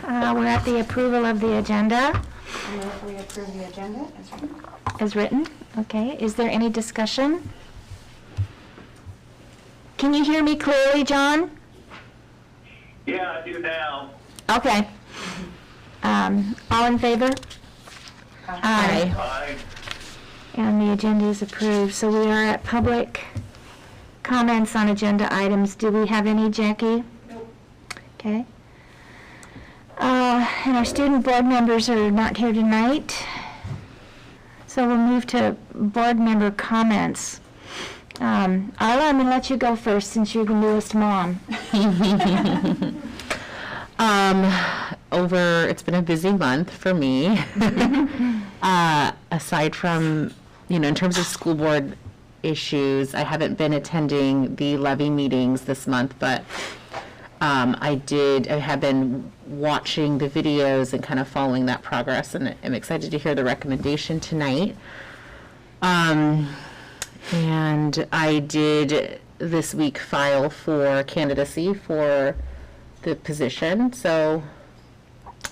We're at the approval of the agenda. I move we approve the agenda as written. As written. Okay. Is there any discussion? Can you hear me clearly, John? Yeah, I do now. Okay. All in favor? Aye. Aye. And the agenda is approved. So we are at public comments on agenda items. Do we have any, Jackie? Nope. Okay. And our student board members are not here tonight. So we'll move to board member comments. Arla, I'm going to let you go first since you're the newest mom. It's been a busy month for me. Aside from, in terms of school board issues, I haven't been attending the levy meetings this month, but I have been watching the videos and kind of following that progress, and I'm excited to hear the recommendation tonight. And I did this week file for candidacy for the position, so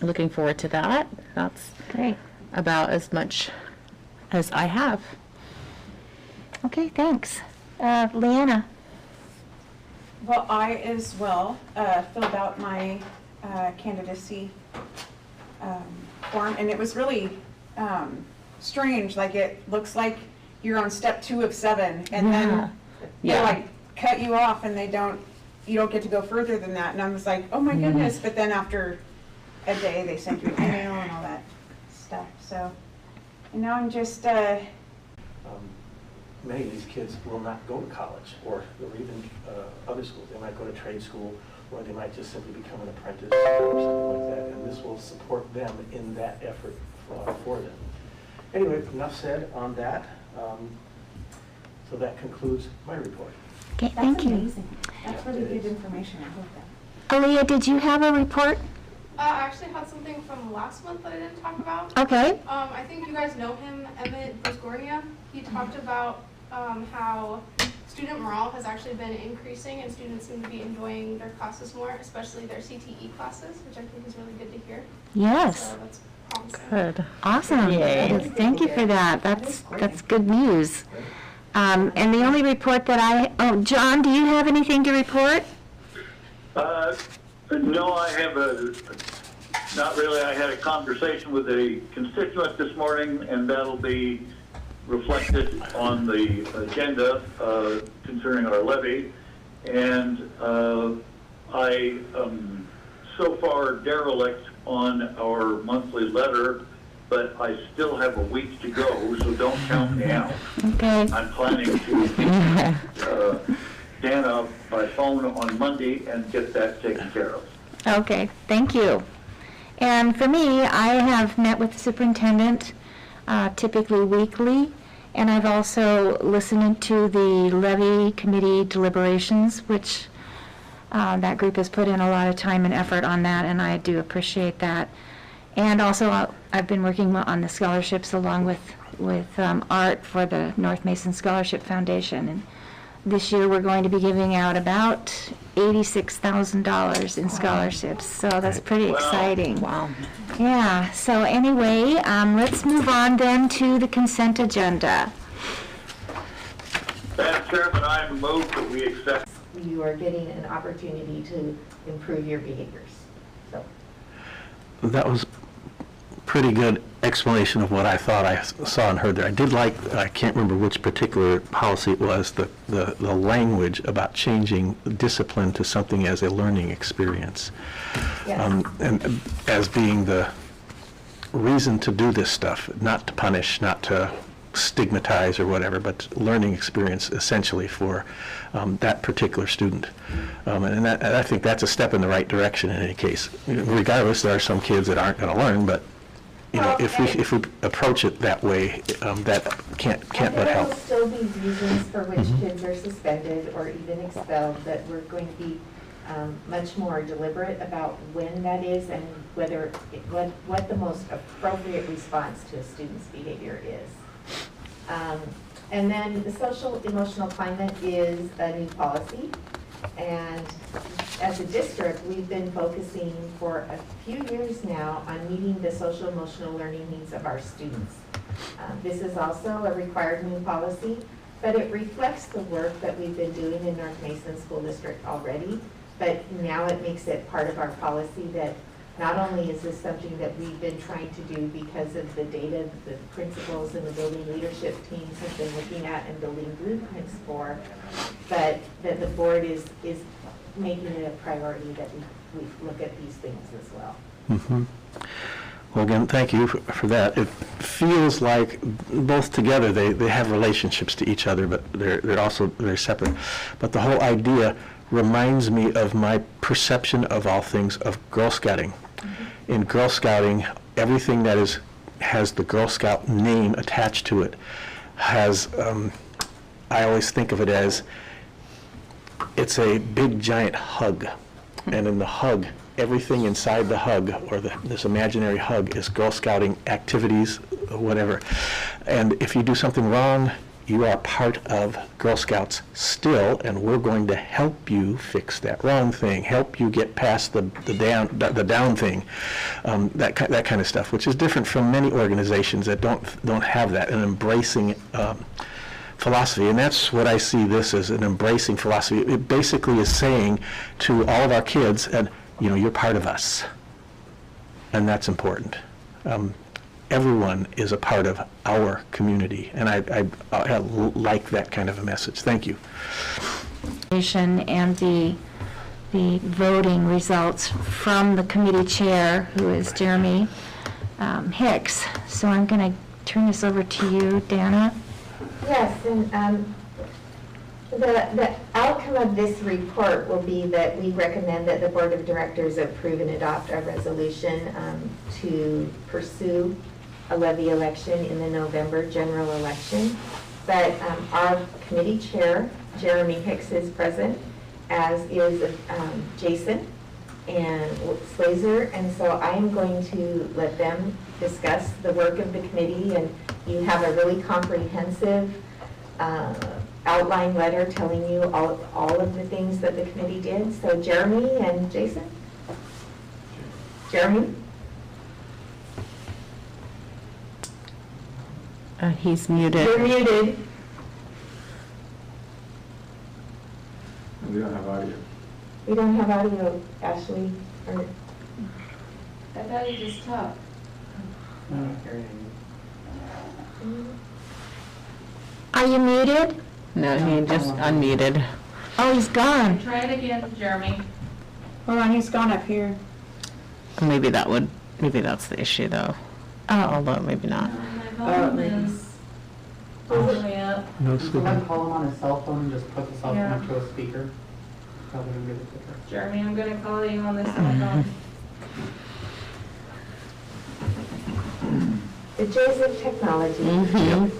looking forward to that. That's Great. about as much as I have. Okay, thanks. Leanna. Well, I as well filled out my candidacy form, and it was really strange. Like, it looks like you're on step 2 of 7, and then they like cut you off, and you don't get to go further than that. And I was like, oh my goodness! But then after a day, they sent you an email and all that stuff. So, and now I'm just. Many of these kids will not go to college or even other schools. They might go to trade school, or they might just simply become an apprentice or something like that, and this will support them in that effort for them. Anyway, enough said on that. So that concludes my report. Okay, thank you. Amazing. That's really good information. I hope that. Aaliyah, did you have a report? I actually had something from last month that I didn't talk about. Okay. I think you guys know him, Emmett Bosgornia. He talked about how student morale has actually been increasing and students seem to be enjoying their classes more, especially their CTE classes, which I think is really good to hear. Yes. So that's promising. Good. Awesome. Yay. Thank you for that. That's good news. And the only report that John, do you have anything to report? No, I have not really. I had a conversation with a constituent this morning, and that'll be reflected on the agenda concerning our levy. And I am so far derelict on our monthly letter, but I still have a week to go, so don't count me out. Okay. I'm planning to meet Dana by phone on Monday and get that taken care of. Okay, thank you. And for me, I have met with the superintendent typically weekly, and I've also listened to the levy committee deliberations, which that group has put in a lot of time and effort on that, and I do appreciate that. And also, I've been working on the scholarships along with Art for the North Mason Scholarship Foundation. And this year, we're going to be giving out about $86,000 in scholarships, so that's pretty exciting. Wow. Yeah, so anyway, let's move on then to the consent agenda. Madam Chairman, I move that we accept. You are getting an opportunity to improve your behaviors. So That was pretty good explanation of what I thought I saw and heard there. I can't remember which particular policy it was, the language about changing discipline to something as a learning experience. yes. And as being the reason to do this stuff, not to punish, not to stigmatize or whatever, but learning experience essentially for that particular student. And I think that's a step in the right direction in any case. Regardless, there are some kids that aren't going to learn, but if we approach it that way, that can't but There help. will still be reasons for which kids are suspended or even expelled, that we're going to be much more deliberate about when that is and what the most appropriate response to a student's behavior is. And then the social emotional climate is a new policy, and as a district, we've been focusing for a few years now on meeting the social emotional learning needs of our students. This is also a required new policy, but it reflects the work that we've been doing in North Mason School District already, but now it makes it part of our policy that not only is this something that we've been trying to do because of the data the principals and the building leadership teams have been looking at and building blueprints for, but that the board is making it a priority that we look at these things as well. Mhm. Well, again, thank you for that. It feels like both together, they have relationships to each other, but they're also very separate. But the whole idea reminds me of my perception of all things of Girl Scouting. In Girl Scouting, everything that has the Girl Scout name attached to it has, I always think of it as, it's a big giant hug. And in the hug, everything inside the hug, or this imaginary hug, is Girl Scouting activities, whatever. And if you do something wrong, you are part of Girl Scouts still, and we're going to help you fix that wrong thing, help you get past the down thing, that kind of stuff, which is different from many organizations that don't have that, an embracing philosophy. And that's what I see this as, an embracing philosophy. It basically is saying to all of our kids, and you're part of us, and that's important. Everyone is a part of our community, and I like that kind of a message. Thank you. And the voting results from the committee chair, who is Jeremy Hicks. So I'm going to turn this over to you, Dana. Yes, and the outcome of this report will be that we recommend that the Board of Directors approve and adopt a resolution to pursue a levy election in the November general election. But our committee chair, Jeremy Hicks, is present, as is Jason and Slazer, and so I am going to let them discuss the work of the committee, and you have a really comprehensive outline letter telling you all of the things that the committee did. So Jeremy and Jason? Jeremy? He's muted. You're muted. We don't have audio. We don't have audio, Ashley. I thought you just talked. No, I'm hearing you. Are you muted? No, he just unmuted. Oh, he's gone. Try it again, Jeremy. Hold on, he's gone up here. Maybe that's the issue, though. Although maybe not. My volume is all the way up. No Someone call him on his cell phone and just put the cell phone Yeah. up to a speaker. Probably gonna get it quicker. Jeremy, I'm gonna call you on this cell phone. The joys of technology.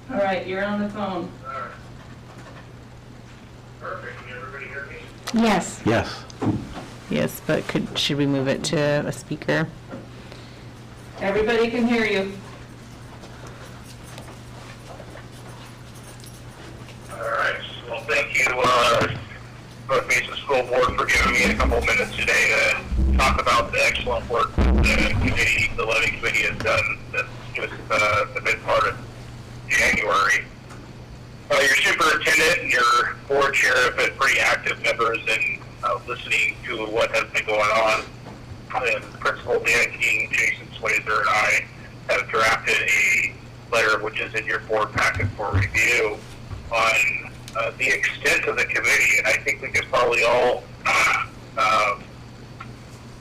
All right, you're on the phone. Perfect. Can everybody hear me? Yes. Yes. Yes, but should we move it to a speaker? Everybody can hear you. All right. Well, thank you, North Mason School Board, for giving me a couple minutes today to talk about the excellent work the levy committee has done since the mid part of January. Your superintendent and your board chair have been pretty active members in listening to what has been going on. And Principal Dan King, Jason Slazer, and I have drafted a letter which is in your board packet for review on the extent of the committee. And I think we could probably all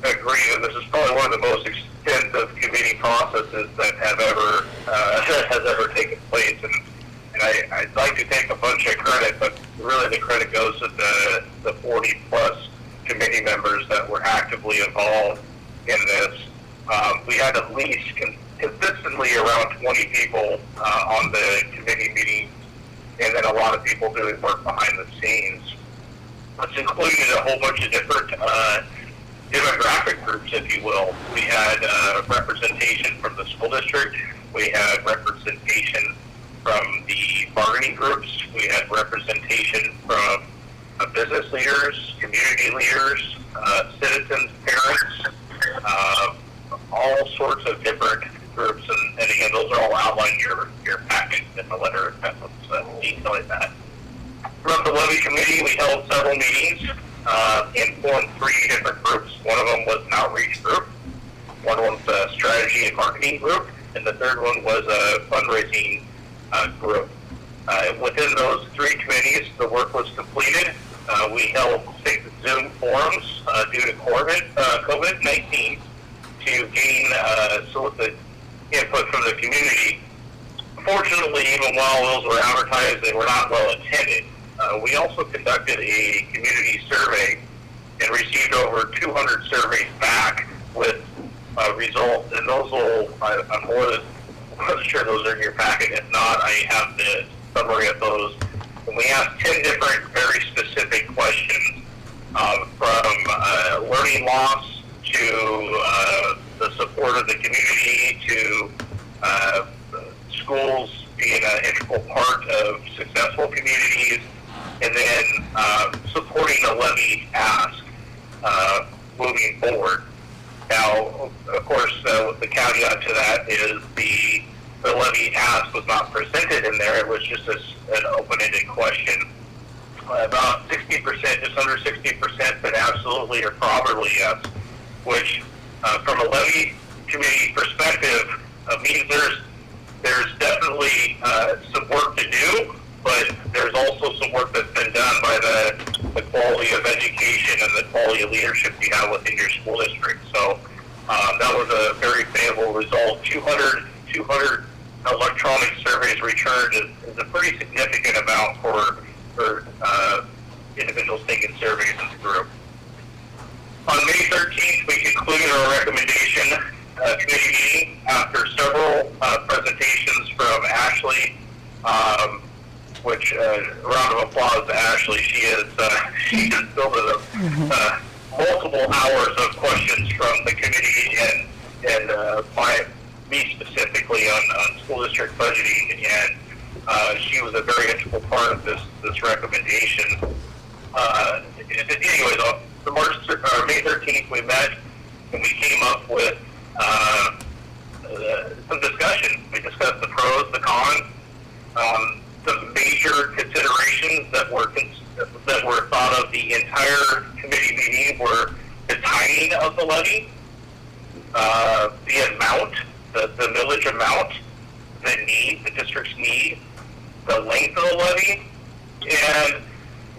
agree that this is probably one of the most extensive committee processes that have ever has ever taken place. And I'd like to take a bunch of credit, but really the credit goes to the 40 plus committee members that were actively involved in this. We had at least consistently around 20 people on the committee meetings, and then a lot of people doing work behind the scenes. It's included a whole bunch of different demographic groups, if you will. We had representation from the school district, We had representation from the bargaining groups. We had representation from business leaders, community leaders, citizens, parents, all sorts of different groups, and again, those are all outlined in your packet in the letter of memos, detailing that. From the levy committee, we held several meetings, informed 3 different groups. One of them was an outreach group, one was a strategy and marketing group, and the third one was a fundraising group. Within those 3 committees, the work was completed. We held 6 Zoom forums due to COVID-19 to gain solicit input from the community. Fortunately, even while those were advertised, they were not well attended. We also conducted a community survey and received over 200 surveys back with results, and those will, I'm more than sure those are in your packet. If not, I have the summary of those. And we asked 10 different very specific questions, from learning loss to the support of the community to schools being an integral part of successful communities, and then supporting the levy ask moving forward. Now, of course, the caveat to that is the levy ask was not presented in there. It was just an open-ended question. About 60%, just under 60%, said absolutely or probably yes, which from a levy committee perspective means there's definitely some work to do, but there's also some work that's been done by the quality of education and the quality of leadership you have within your school district. So that was a very favorable result. 200 electronic surveys returned is a pretty significant amount for individuals taking surveys in the group. On May 13th, we concluded our recommendation committee meeting after several presentations from Ashley, which round of applause to Ashley. She has filled multiple hours of questions from the committee and by me specifically on school district budgeting, and she was a very integral part of this recommendation. Anyways, on May 13th, we met and we came up with some discussion. We discussed the pros, the cons, the major considerations that were thought of the entire committee meeting were the timing of the levy, the amount, the millage amount, the district's need, the length of the levy, and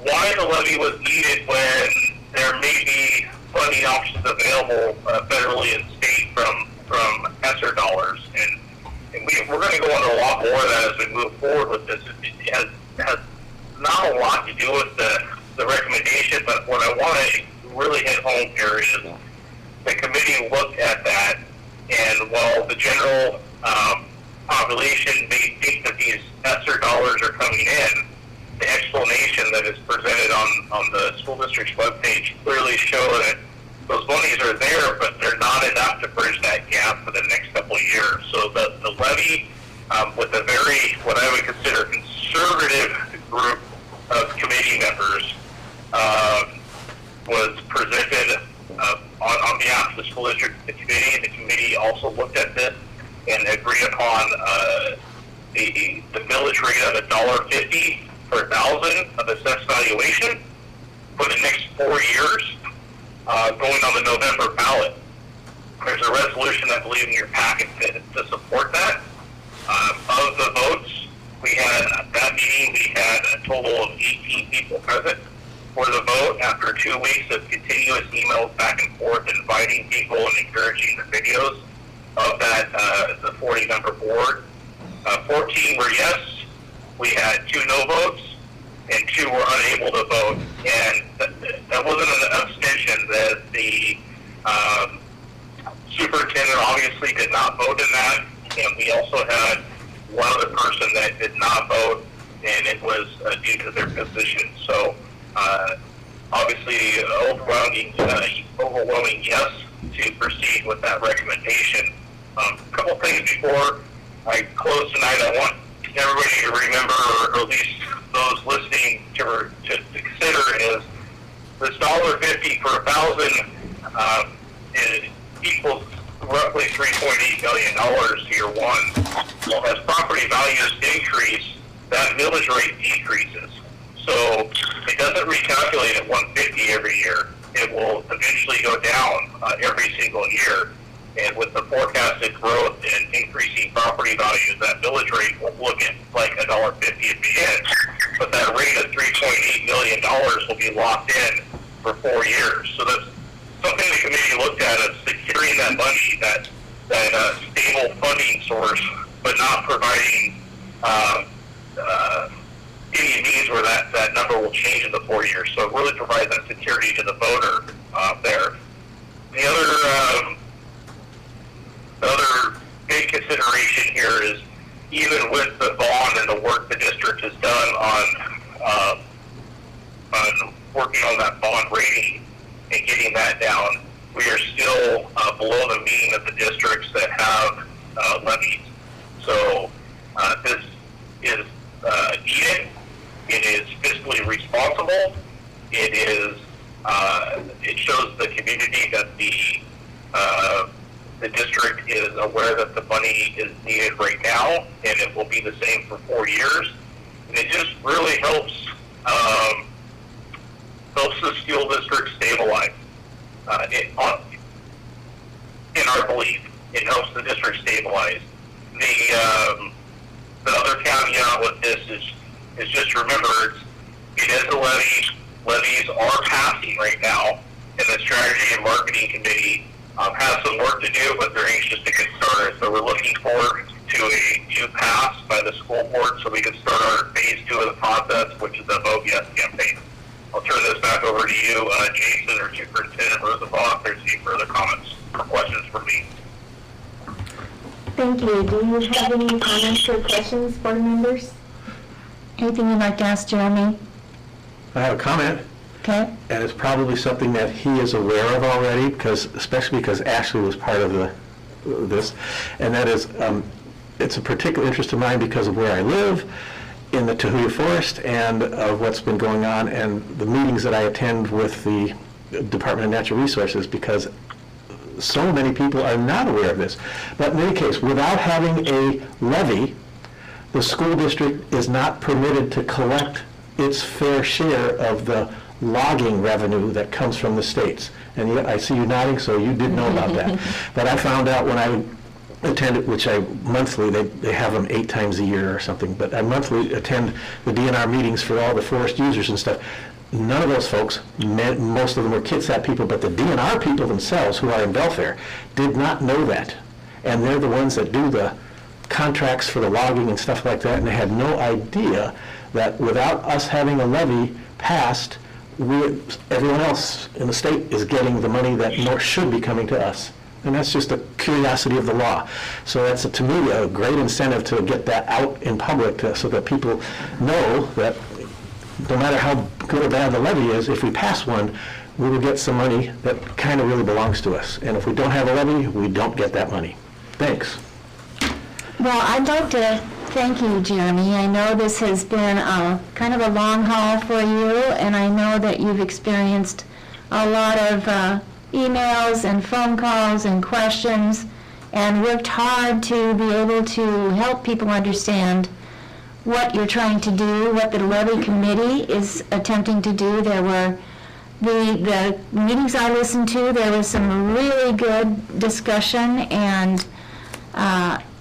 why the levy was needed when there may be funding options available federally and state from ESSER dollars. And we're going to go into a lot more of that as we move forward with this. It has not a lot to do with the recommendation, but what I want to really hit home here is the committee looked at that, and while the general population may think that these ESSER dollars are coming in, the explanation that is presented on the school district's webpage clearly show that those monies are there, but they're not enough to bridge that gap for the next couple of years. So the levy, with a very, what I would consider conservative group of committee members, was presented on behalf of the school district, the committee. The committee also looked at this and agreed upon the millage rate of $1.50 per thousand of assessed valuation for the next 4 years, going on the November ballot. There's a resolution, I believe, in your packet to support that. Of the votes, we had at that meeting, we had a total of 18 people present for the vote after 2 weeks of continuous emails back and forth inviting people and encouraging the videos of that, the 40-member board. 14 were yes. We had 2 no votes, and 2 were unable to vote. And that wasn't an abstention. That the superintendent obviously did not vote in that, and we also had one other person that did not vote, and it was due to their position. So obviously overwhelming yes to proceed with that recommendation. A couple things before I close tonight, I want everybody to remember, or at least those listening to consider, is this $1.50 per 1,000 equals roughly $3.8 million year one. Well, as property values increase, that millage rate decreases. So it doesn't recalculate at 150 every year. It will eventually go down every single year. And with the forecasted growth and increasing property values, that millage rate will look at like $1.50 at the end. But that rate of $3.8 million will be locked in for 4 years. So that's something the committee looked at, as securing that money, that stable funding source, but not providing any means where that number will change in the 4 years. So it really provides that security to the voter there. The other big consideration here is, even with the bond and the work the district has done on working on that bond rating and getting that down, we are still below the mean of the districts that have levies. So this is needed. It is fiscally responsible. It shows the community that the district is aware that the money is needed right now, and it will be the same for 4 years. And it just really helps the school district stabilize. In our belief, it helps the district stabilize. The other caveat with this is just remember, it is a levy. Levies are passing right now, and the strategy and marketing committee has some work to do, but they're anxious to get started. So we're looking forward to pass by the school board so we can start our phase 2 of the process, which is the Vote Yes campaign. I'll turn this back over to you, Jason, or Superintendent Rosenbach, if there's any further comments or questions for me. Thank you. Do you have any comments or questions, board members? Anything you'd like to ask Jeremy? I have a comment. Okay. And it's probably something that he is aware of already, especially because Ashley was part of this, and that is, it's a particular interest of mine because of where I live in the Tahuya Forest and of what's been going on and the meetings that I attend with the Department of Natural Resources, because so many people are not aware of this. But in any case, without having a levy, the school district is not permitted to collect its fair share of the logging revenue that comes from the states. And yet, I see you nodding, so you did know about that. But I found out when I attended, which I monthly, they have them 8 times a year or something, but I monthly attend the DNR meetings for all the forest users and stuff. None of those folks, most of them were Kitsap people, but the DNR people themselves, who are in Belfair, did not know that. And they're the ones that do the contracts for the logging and stuff like that, and they had no idea that without us having a levy passed, everyone else in the state is getting the money that should be coming to us. And that's just a curiosity of the law. So that's, to me, a great incentive to get that out in public so that people know that no matter how good or bad the levy is, if we pass one, we will get some money that kind of really belongs to us. And if we don't have a levy, we don't get that money. Thanks. Well, I'd like to thank you, Jeremy. I know this has been kind of a long haul for you, and I know that you've experienced a lot of emails and phone calls and questions, and worked hard to be able to help people understand what you're trying to do, what the levy committee is attempting to do. There were the meetings I listened to, there was some really good discussion and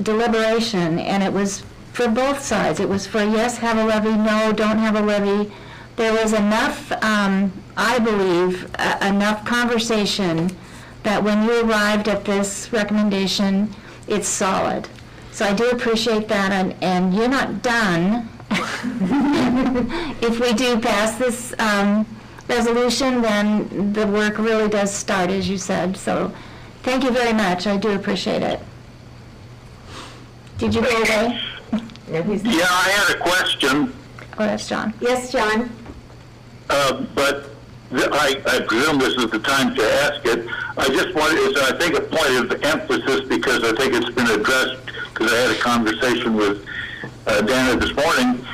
deliberation, and it was for both sides. It was for yes, have a levy, no, don't have a levy. There was enough, I believe, enough conversation that when you arrived at this recommendation, it's solid. So I do appreciate that, and you're not done. If we do pass this resolution, then the work really does start, as you said. So thank you very much. I do appreciate it. Did you go away? Yeah, I had a question. Oh, that's John. Yes, John? But I presume this is the time to ask it. I just wanted, I think, a point of emphasis, because I think it's been addressed because I had a conversation with Dana this morning.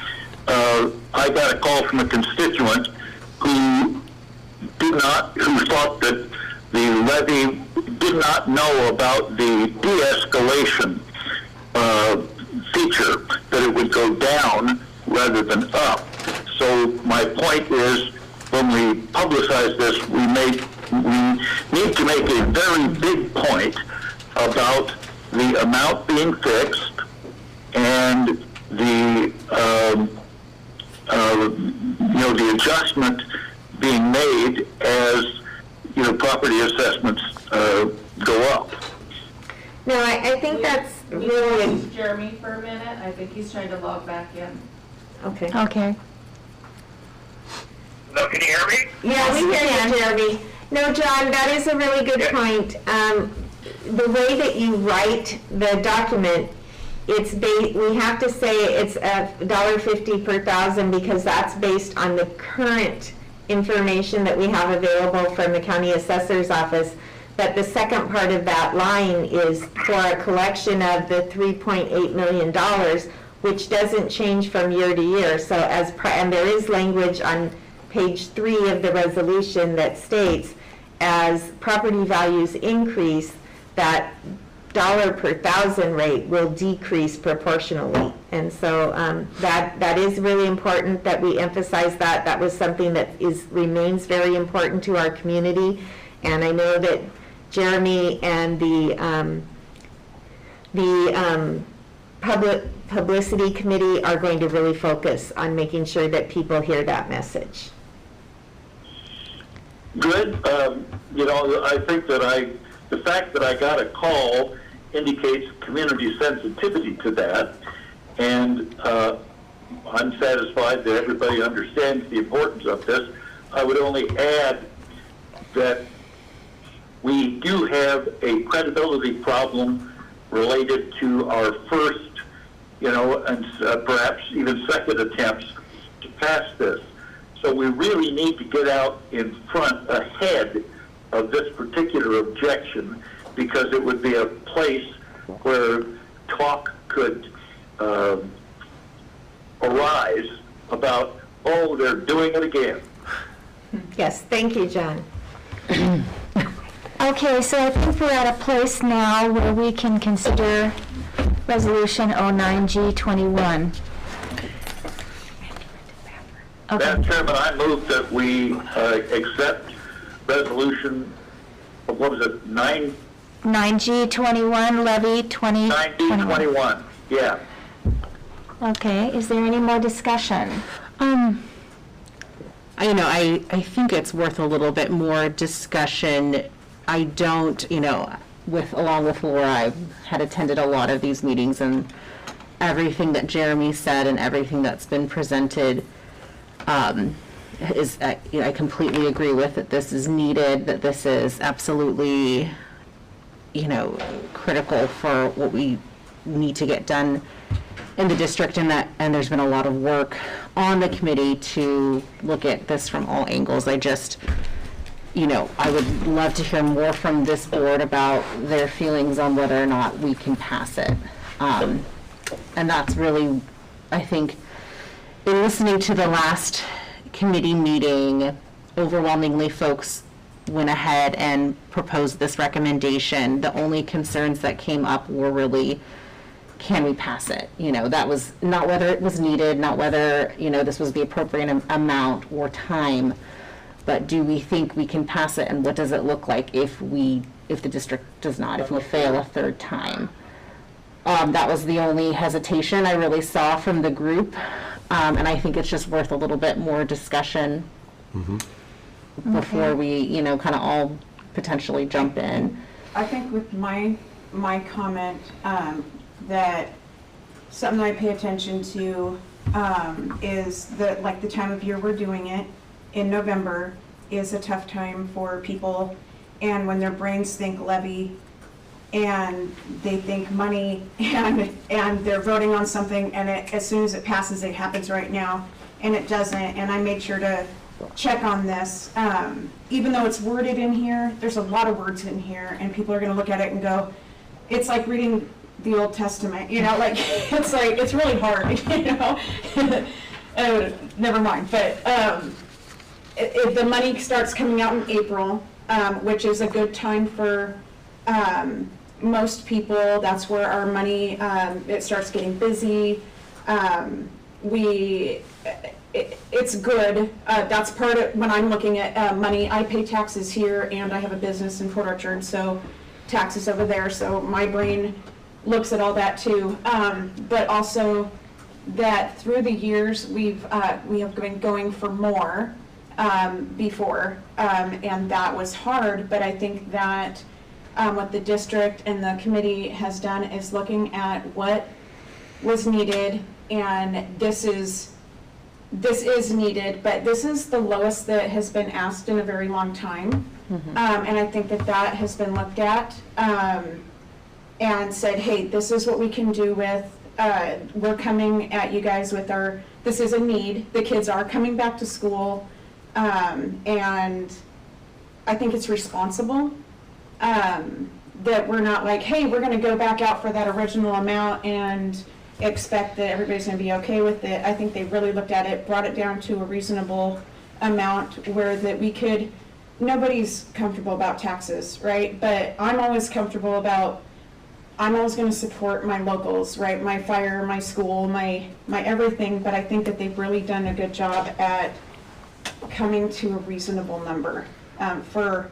I got a call from a constituent who thought that the levy did not know about the de-escalation feature, that it would go down rather than up. So my point is, when we publicize this, we need to make a very big point about the amount being fixed and the the adjustment being made as property assessments go up. No, I think that's really, Jeremy for a minute. I think he's trying to log back in. okay. Okay. No, can you hear me? Yeah, we hear you, Jeremy. No, John, that is a really good point. The way that you write the document, we have to say it's $1.50 per thousand because that's based on the current information that we have available from the county assessor's office. But the second part of that line is for a collection of the $3.8 million, which doesn't change from year to year. So and there is language on page 3 of the resolution that states as property values increase, that dollar per thousand rate will decrease proportionally. And so that is really important that we emphasize that. That was something that remains very important to our community. And I know that Jeremy and the publicity committee are going to really focus on making sure that people hear that message. Good. I think that the fact that I got a call indicates community sensitivity to that, and I'm satisfied that everybody understands the importance of this. I would only add that we do have a credibility problem related to our first, and perhaps even second attempts to pass this. So we really need to get out in front ahead of this particular objection, because it would be a place where talk could arise about, oh, they're doing it again. Yes, thank you, John. Okay, so I think we're at a place now where we can consider Resolution 09G21. Madam Chairman, I move that we accept resolution, what was it, 9G21, levy 2021. 9D21, yeah. Okay, is there any more discussion? I think it's worth a little bit more discussion. I don't, along with Laura, I had attended a lot of these meetings, and everything that Jeremy said and everything that's been presented I completely agree with, that this is needed, that this is absolutely, critical for what we need to get done in the district, and there's been a lot of work on the committee to look at this from all angles. I would love to hear more from this board about their feelings on whether or not we can pass it. And that's really, I think, in listening to the last committee meeting, overwhelmingly folks went ahead and proposed this recommendation. The only concerns that came up were really, can we pass it? That was not whether it was needed, not whether, this was the appropriate amount or time, but do we think we can pass it, and what does it look like if the district does not, if we fail a third time? That was the only hesitation I really saw from the group, and I think it's just worth a little bit more discussion before we, kind of all potentially jump in. I think with my comment, that something I pay attention to is that, like, the time of year we're doing it in November is a tough time for people, and when their brains think levy and they think money, and they're voting on something, and as soon as it passes, it happens right now, and it doesn't. And I made sure to check on this. Even though it's worded in here, there's a lot of words in here, and people are going to look at it and go, it's like reading the Old Testament, like, it's really hard, never mind, but, the money starts coming out in April, which is a good time for, most people. That's where our money, it starts getting busy. It's good. That's part of, when I'm looking at money, I pay taxes here and I have a business in Port Orchard, so taxes over there, so my brain looks at all that too. But also that through the years, we have been going for more before, and that was hard, but I think that what the district and the committee has done is looking at what was needed, and this is needed, but this is the lowest that has been asked in a very long time. And I think that has been looked at and said, hey, this is what we can do with, we're coming at you guys with this is a need. The kids are coming back to school, and I think it's responsible that we're not like, hey, we're going to go back out for that original amount and expect that everybody's going to be okay with it. I think they really looked at it, brought it down to a reasonable amount where that we could, nobody's comfortable about taxes, right? But I'm always comfortable about, I'm always going to support my locals, right? My fire, my school, my everything, but I think that they've really done a good job at coming to a reasonable number for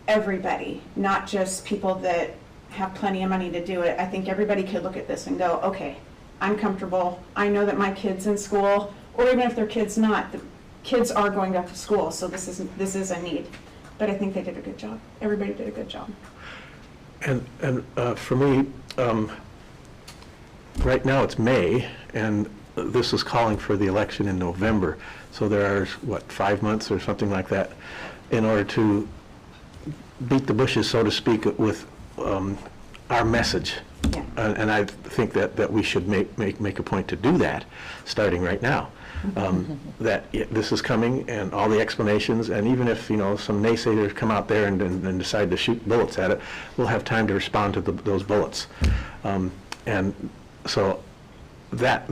everybody, not just people that have plenty of money to do it. I think everybody could look at this and go, okay, I'm comfortable. I know that my kid's in school, or even if their kid's not, the kids are going back to school, so this is a need. But I think they did a good job. Everybody did a good job. And for me, right now it's May, and this is calling for the election in November. So there are, 5 months or something like that in order to beat the bushes, so to speak, with our message. Yeah. And I think that we should make a point to do that, starting right now. That this is coming, and all the explanations, and even if some naysayers come out there and decide to shoot bullets at it, we'll have time to respond to those bullets. And so that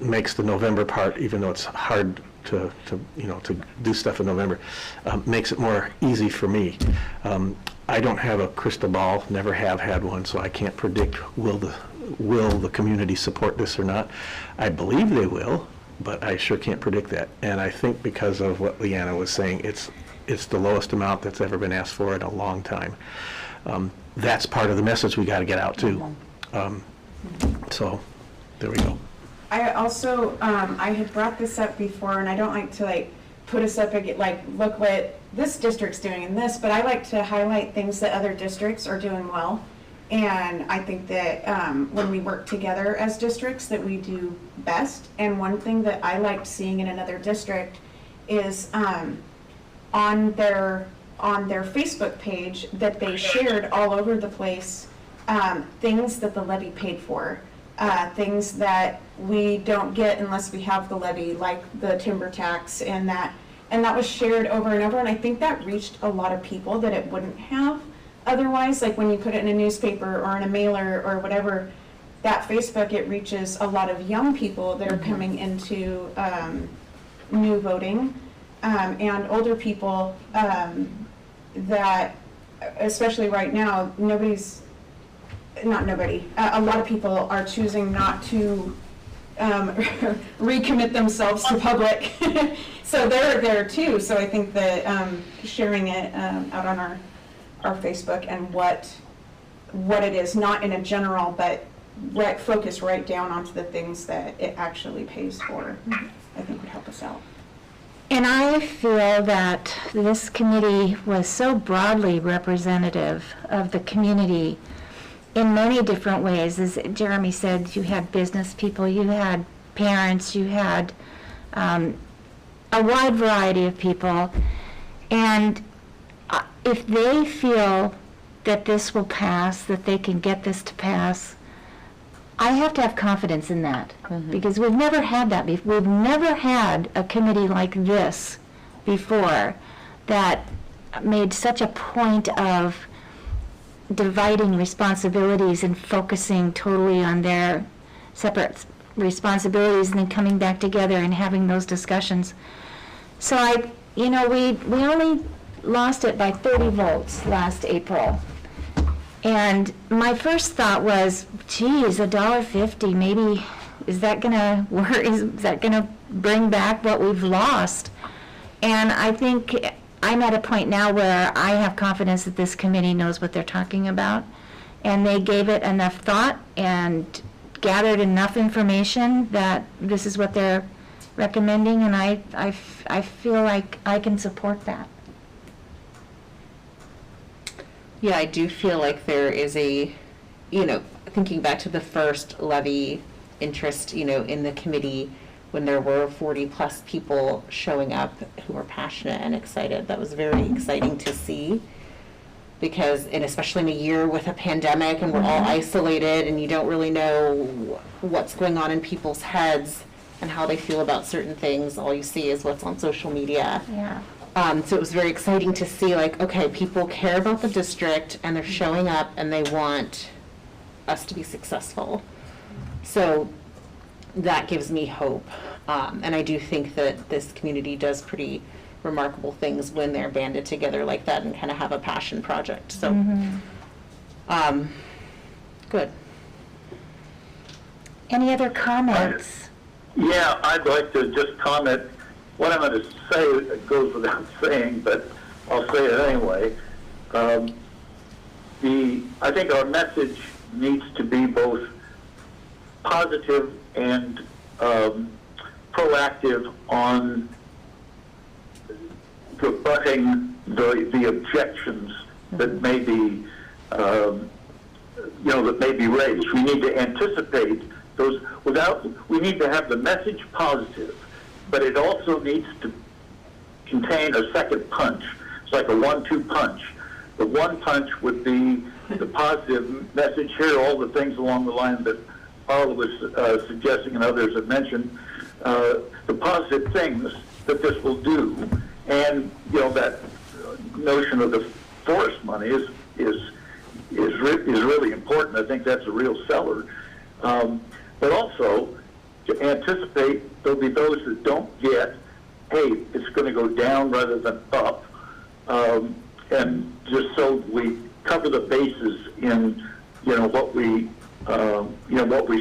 makes the November part, even though it's hard to do stuff in November, makes it more easy for me. I don't have a crystal ball, never have had one, so I can't predict will the community support this or not. I believe they will, but I sure can't predict that. And I think because of what Leanna was saying, it's the lowest amount that's ever been asked for in a long time. That's part of the message we got to get out too. So there we go. I also, I had brought this up before, and I don't like to put us up against, look what this district's doing in this, but I like to highlight things that other districts are doing well. And I think that when we work together as districts that we do best. And one thing that I liked seeing in another district is on their Facebook page that they shared all over the place things that the levy paid for. Things that we don't get unless we have the levy, like the timber tax, and that was shared over and over, and I think that reached a lot of people that it wouldn't have otherwise. Like when you put it in a newspaper or in a mailer or whatever, that Facebook, it reaches a lot of young people that are coming into new voting, and older people that, especially right now, a lot of people are choosing not to recommit themselves to public. So they're there too. So I think that sharing it out on our Facebook and what it is, not in a general, but focus right down onto the things that it actually pays for, I think would help us out. And I feel that this committee was so broadly representative of the community in many different ways. As Jeremy said, you had business people, you had parents, you had a wide variety of people. And if they feel that this will pass, that they can get this to pass, I have to have confidence in that, because we've never had that before. We've never had a committee like this before that made such a point of dividing responsibilities and focusing totally on their separate responsibilities and then coming back together and having those discussions. So we only lost it by 30 votes last April. And my first thought was, geez, $1.50, maybe, is that gonna work? Is that gonna bring back what we've lost? And I think I'm at a point now where I have confidence that this committee knows what they're talking about. And they gave it enough thought and gathered enough information that this is what they're recommending, and I feel like I can support that. Yeah, I do feel like there is a, thinking back to the first levy interest, in the committee, when there were 40+ people showing up who were passionate and excited. That was very exciting to see, because, and especially in a year with a pandemic and we're all isolated and you don't really know what's going on in people's heads and how they feel about certain things. All you see is what's on social media. Yeah. So it was very exciting to see, like, okay, people care about the district and they're showing up and they want us to be successful. So that gives me hope. And I do think that this community does pretty remarkable things when they're banded together like that and kind of have a passion project. So, good. Any other comments? Yeah, I'd like to just comment. What I'm going to say goes without saying, but I'll say it anyway. I think our message needs to be both positive and proactive on rebutting the objections that may be, that may be raised. We need to anticipate those we need to have the message positive, but it also needs to contain a second punch. It's like a 1-2 punch. The one punch would be the positive message. Here are all the things along the line that Paula was suggesting and others have mentioned, the positive things that this will do. And, that notion of the forest money is really important. I think that's a real seller. But also, to anticipate there'll be those that don't get, hey, it's going to go down rather than up. And just so we cover the bases in, what we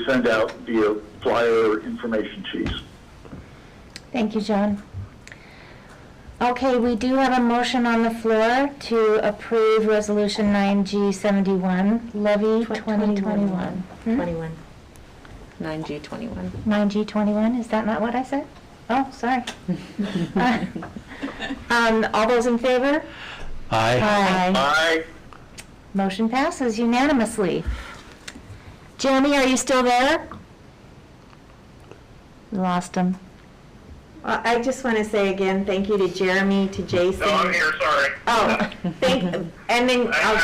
send out via flyer or information sheets. Thank you, John. Okay, we do have a motion on the floor to approve Resolution 9G71, Levy 2021. 21. 9G21. 9G21, is that not what I said? Oh, sorry. All those in favor? Aye. Aye. Motion passes unanimously. Jeremy, are you still there? We lost him. Well, I just want to say again, thank you to Jeremy, to Jason. No, I'm here, sorry. Oh, and then I was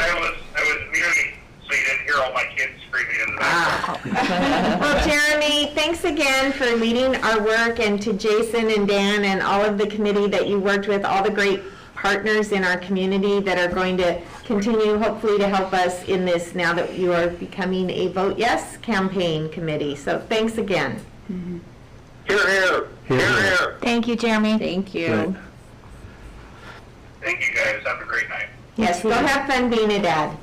muted, so you didn't hear all my kids screaming in the background. Well, Jeremy, thanks again for leading our work, and to Jason and Dan and all of the committee that you worked with, all the great partners in our community that are going to continue, hopefully, to help us in this now that you are becoming a Vote Yes campaign committee. So thanks again. Mm-hmm. Here, here. Here, here. Thank you, Jeremy. Thank you. Right. Thank you, guys. Have a great night. Yes, go have fun being a dad.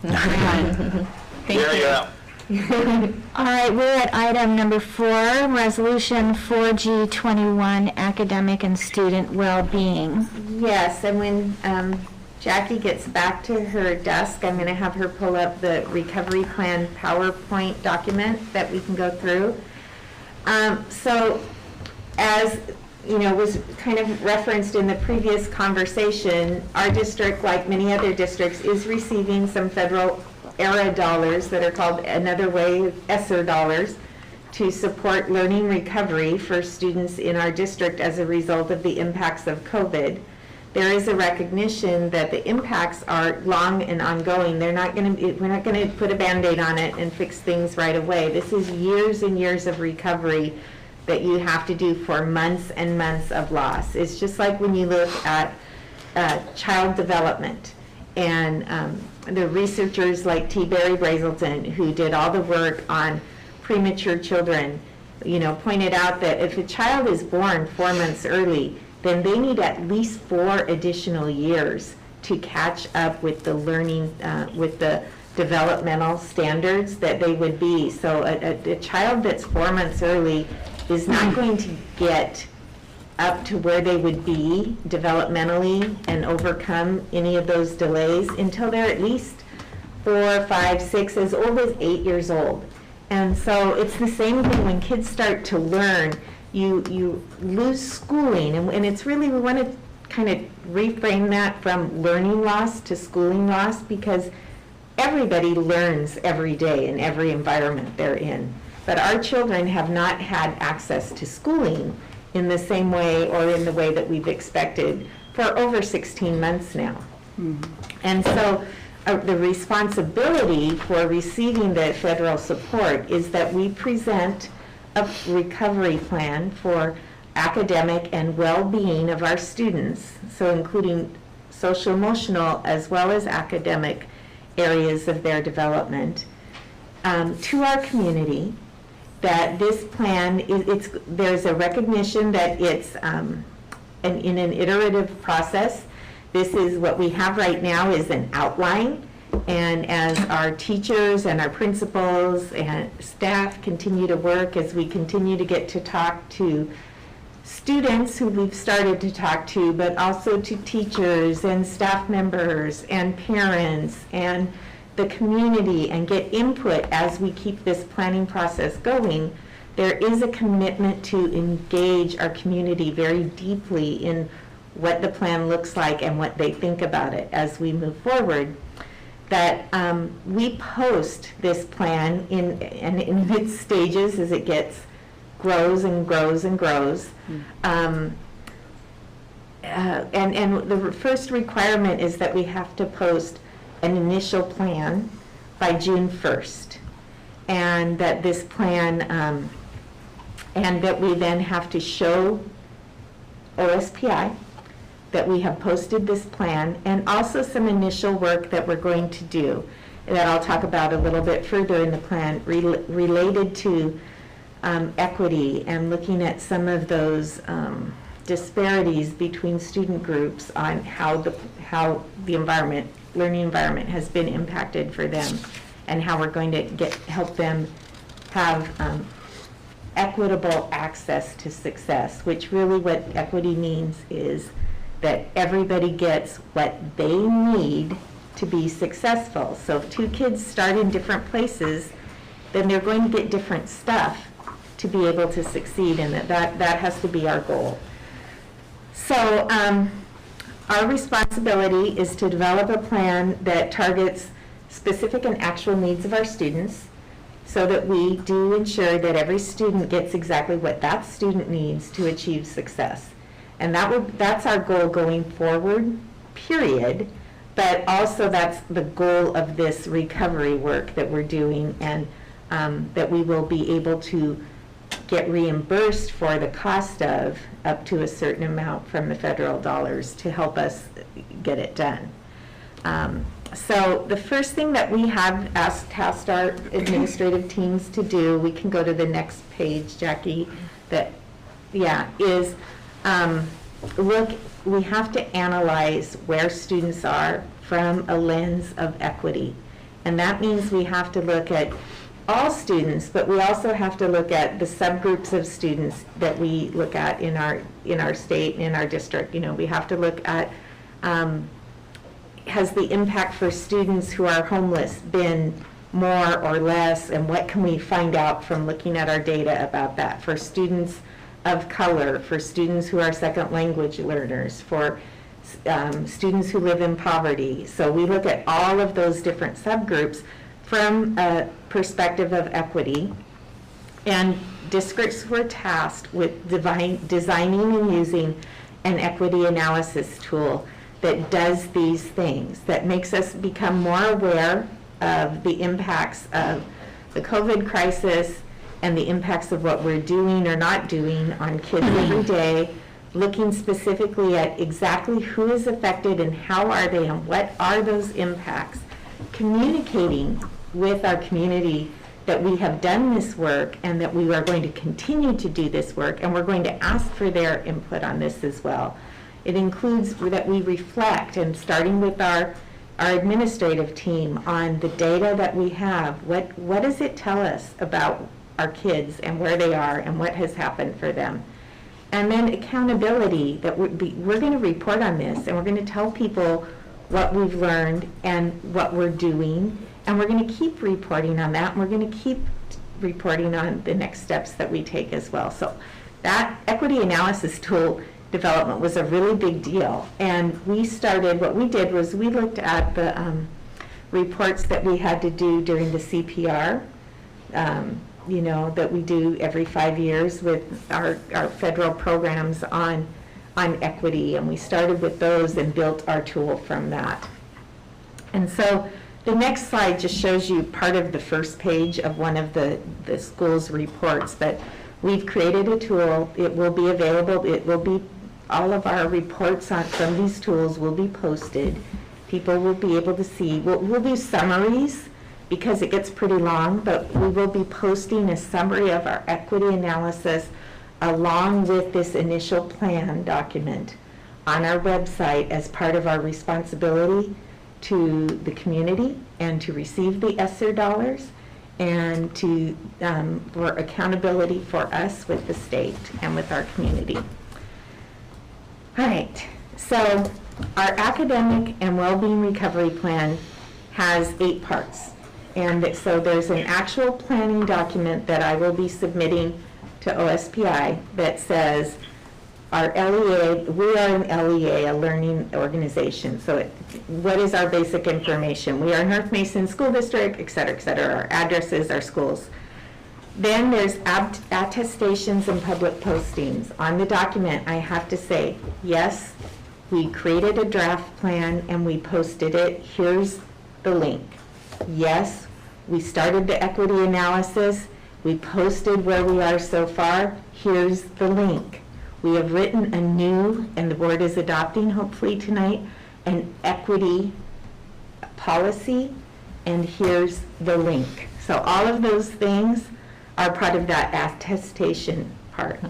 Yeah. All right, we're at item number 4, Resolution 4G21, Academic and Student Well-Being. Yes, and when Jackie gets back to her desk, I'm going to have her pull up the recovery plan PowerPoint document that we can go through. So, as was kind of referenced in the previous conversation, our district, like many other districts, is receiving some federal ERA dollars that are called another way ESSER dollars to support learning recovery for students in our district as a result of the impacts of COVID. There is a recognition that the impacts are long and ongoing. We're not going to put a Band-Aid on it and fix things right away. This is years and years of recovery that you have to do for months and months of loss. It's just like when you look at child development and the researchers like T. Barry Brazelton, who did all the work on premature children, pointed out that if a child is born 4 months early, then they need at least 4 additional years to catch up with the learning, with the developmental standards that they would be. So a child that's 4 months early is not going to get up to where they would be developmentally and overcome any of those delays until they're at least 4, 5, 6, as old as 8 years old. And so it's the same thing when kids start to learn, you lose schooling, and it's really, we want to kind of reframe that from learning loss to schooling loss, because everybody learns every day in every environment they're in. But our children have not had access to schooling in the same way or in the way that we've expected for over 16 months now. And so the responsibility for receiving the federal support is that we present a recovery plan for academic and well-being of our students, so including social emotional as well as academic areas of their development, to our community, that this plan, there's a recognition that it's in an iterative process. This is what we have right now is an outline, and as our teachers and our principals and staff continue to work, as we continue to get to talk to students who we've started to talk to, but also to teachers and staff members and parents and the community, and get input as we keep this planning process going, there is a commitment to engage our community very deeply in what the plan looks like and what they think about it as we move forward. That we post this plan in its stages as it grows and grows and grows. And the first requirement is that we have to post an initial plan by June 1st. And that this plan, and that we then have to show OSPI that we have posted this plan, and also some initial work that we're going to do that I'll talk about a little bit further in the plan related to equity and looking at some of those disparities between student groups on how the environment, learning environment has been impacted for them, and how we're going to help them have equitable access to success, which really what equity means is that everybody gets what they need to be successful. So if 2 kids start in different places, then they're going to get different stuff to be able to succeed, and that has to be our goal. So our responsibility is to develop a plan that targets specific and actual needs of our students, so that we do ensure that every student gets exactly what that student needs to achieve success. And that's our goal going forward, period. But also that's the goal of this recovery work that we're doing, and that we will be able to get reimbursed for the cost of up to a certain amount from the federal dollars to help us get it done. So the first thing that we have tasked our administrative teams to do, we can go to the next page, Jackie, is look, we have to analyze where students are from a lens of equity. And that means we have to look at all students, but we also have to look at the subgroups of students that we look at in our state and in our district. We have to look at, has the impact for students who are homeless been more or less, and what can we find out from looking at our data about that? For students of color, for students who are second language learners, for students who live in poverty. So we look at all of those different subgroups from a perspective of equity, and districts were tasked with designing and using an equity analysis tool that does these things, that makes us become more aware of the impacts of the COVID crisis and the impacts of what we're doing or not doing on kids every day, looking specifically at exactly who is affected and how are they and what are those impacts, communicating with our community that we have done this work and that we are going to continue to do this work, and we're going to ask for their input on this as well. It includes that we reflect, and starting with our administrative team, on the data that we have. What does it tell us about our kids and where they are and what has happened for them? And then accountability, that we're going to report on this, and we're going to tell people what we've learned and what we're doing, and we're going to keep reporting on that, and we're going to keep reporting on the next steps that we take as well. So that equity analysis tool development was a really big deal, and what we did was we looked at the reports that we had to do during the CPR, that we do every 5 years with our federal programs on equity, and we started with those and built our tool from that. And so the next slide just shows you part of the first page of one of the school's reports, but we've created a tool. It will be available. All of our reports from these tools will be posted. People will be able to see. We'll do summaries because it gets pretty long, but we will be posting a summary of our equity analysis along with this initial plan document on our website as part of our responsibility to the community and to receive the ESSER dollars, and for accountability for us with the state and with our community. All right, so our academic and well-being recovery plan has 8 parts. And so there's an actual planning document that I will be submitting to OSPI that says our LEA, we are an LEA, a learning organization. So what is our basic information? We are North Mason School District, et cetera, our addresses, our schools. Then there's attestations and public postings. On the document, I have to say, yes, we created a draft plan and we posted it. Here's the link. Yes, we started the equity analysis. We posted where we are so far. Here's the link. We have written a new, and the board is adopting hopefully tonight, an equity policy, and here's the link. So all of those things are part of that attestation part.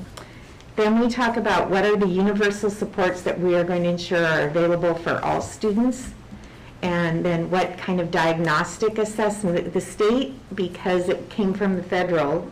Then we talk about what are the universal supports that we are going to ensure are available for all students, and then what kind of diagnostic assessment. The state, because it came from the federal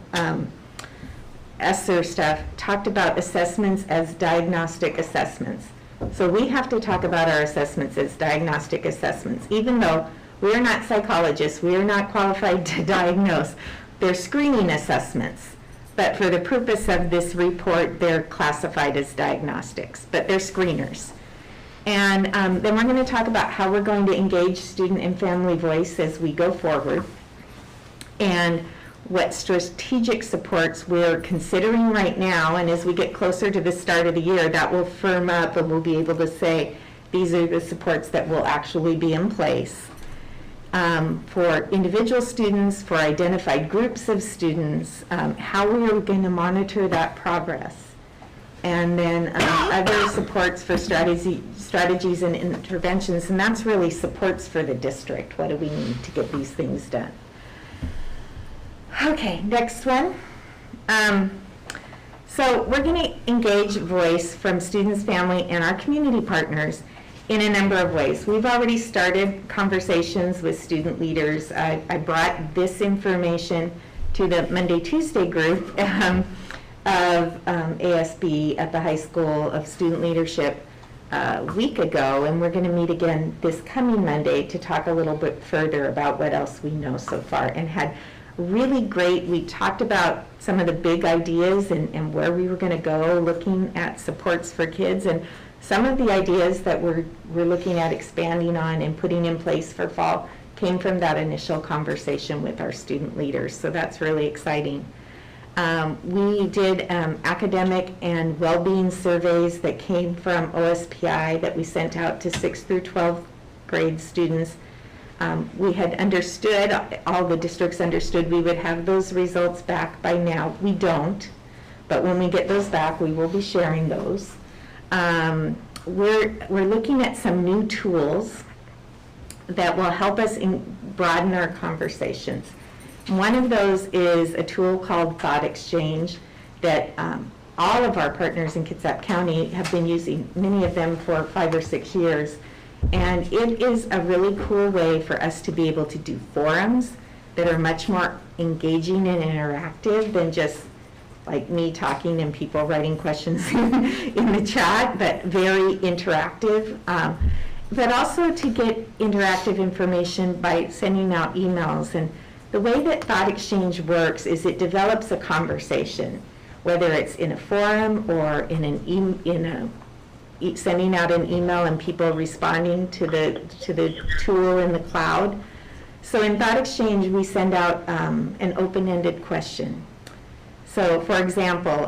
ESSER stuff, talked about assessments as diagnostic assessments. So we have to talk about our assessments as diagnostic assessments, even though we are not psychologists, we are not qualified to diagnose. They're screening assessments, but for the purpose of this report, they're classified as diagnostics, but they're screeners. And then we're going to talk about how we're going to engage student and family voice as we go forward, and what strategic supports we're considering right now, and as we get closer to the start of the year, that will firm up and we'll be able to say, these are the supports that will actually be in place. For individual students, for identified groups of students, how we are going to monitor that progress. And then other supports for strategies and interventions, and that's really supports for the district. What do we need to get these things done? Okay, next one. So we're going to engage voice from students, family, and our community partners in a number of ways. We've already started conversations with student leaders. I brought this information to the Monday, Tuesday group of ASB at the high school of student leadership a week ago, and we're going to meet again this coming Monday to talk a little bit further about what else we know so far, and had really great, we talked about some of the big ideas and where we were going to go looking at supports for kids, and some of the ideas that we're looking at expanding on and putting in place for fall came from that initial conversation with our student leaders, so that's really exciting. We did academic and well-being surveys that came from OSPI that we sent out to 6th through 12th grade students. We had understood, all the districts understood we would have those results back by now. We don't, but when we get those back, we will be sharing those. We're looking at some new tools that will help us broaden our conversations. One of those is a tool called Thought Exchange that all of our partners in Kitsap County have been using, many of them for 5 or 6 years. And it is a really cool way for us to be able to do forums that are much more engaging and interactive than just like me talking and people writing questions in the chat, but very interactive. But also to get interactive information by sending out emails. And the way that Thought Exchange works is it develops a conversation, whether it's in a forum or sending out an email and people responding to the tool in the cloud. So in Thought Exchange, we send out an open-ended question. So for example,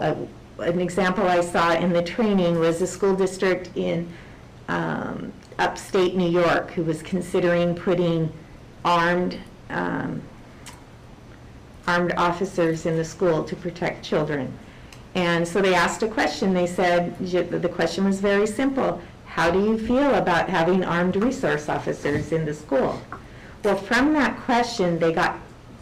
an example I saw in the training was a school district in upstate New York who was considering putting armed officers in the school to protect children. And so they asked a question. They said, the question was very simple. How do you feel about having armed resource officers in the school? Well, from that question, they got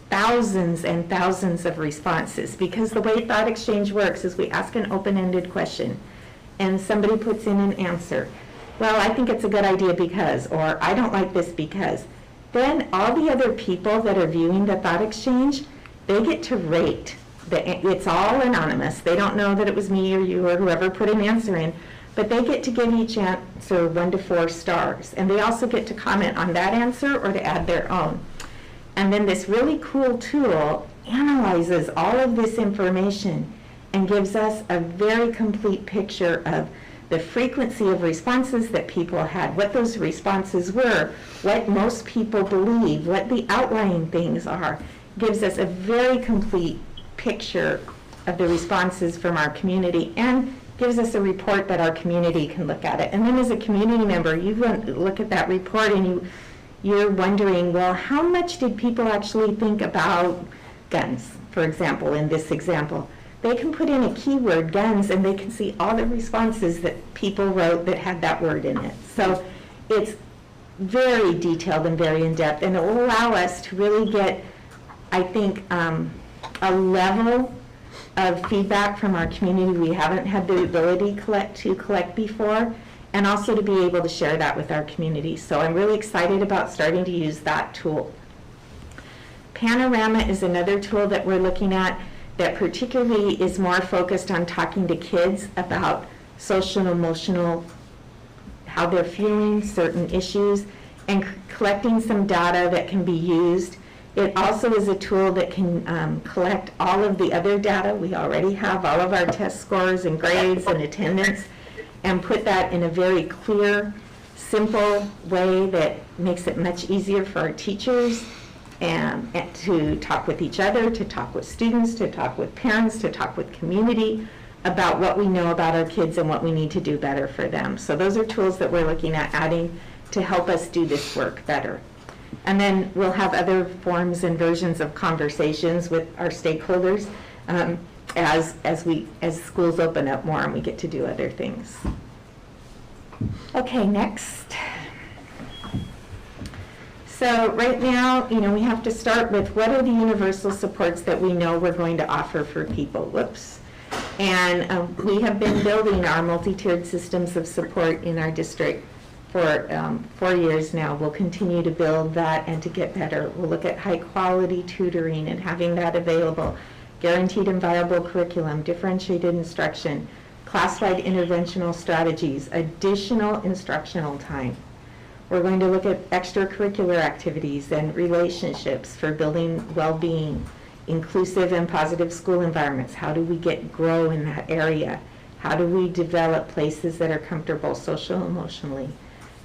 thousands and thousands of responses, because the way Thought Exchange works is we ask an open-ended question and somebody puts in an answer. Well, I think it's a good idea because, or I don't like this because. Then all the other people that are viewing the Thought Exchange, they get to rate. It's all anonymous. They don't know that it was me or you or whoever put an answer in, but they get to give each answer 1 to 4 stars. And they also get to comment on that answer or to add their own. And then this really cool tool analyzes all of this information and gives us a very complete picture of the frequency of responses that people had, what those responses were, what most people believe, what the outlying things are. Gives us a very complete picture of the responses from our community and gives us a report that our community can look at it. And then as a community member, you look at that report and you're wondering, well, how much did people actually think about guns, for example, in this example? They can put in a keyword, guns, and they can see all the responses that people wrote that had that word in it. So it's very detailed and very in-depth, and it will allow us to really get, I think, a level of feedback from our community we haven't had the ability to collect before, and also to be able to share that with our community. So I'm really excited about starting to use that tool. Panorama is another tool that we're looking at that particularly is more focused on talking to kids about social and emotional, how they're feeling, certain issues, and collecting some data that can be used. It also is a tool that can collect all of the other data we already have, all of our test scores and grades and attendance, and put that in a very clear, simple way that makes it much easier for our teachers and to talk with each other, to talk with students, to talk with parents, to talk with community about what we know about our kids and what we need to do better for them. So those are tools that we're looking at adding to help us do this work better. And then we'll have other forms and versions of conversations with our stakeholders as schools open up more and we get to do other things. Okay, next. So right now, we have to start with what are the universal supports that we know we're going to offer for people. Whoops. And we have been building our multi-tiered systems of support in our district for 4 years now. We'll continue to build that and to get better. We'll look at high quality tutoring and having that available, guaranteed and viable curriculum, differentiated instruction, class-wide interventional strategies, additional instructional time. We're going to look at extracurricular activities and relationships for building well-being, inclusive and positive school environments. How do we grow in that area? How do we develop places that are comfortable social, emotionally?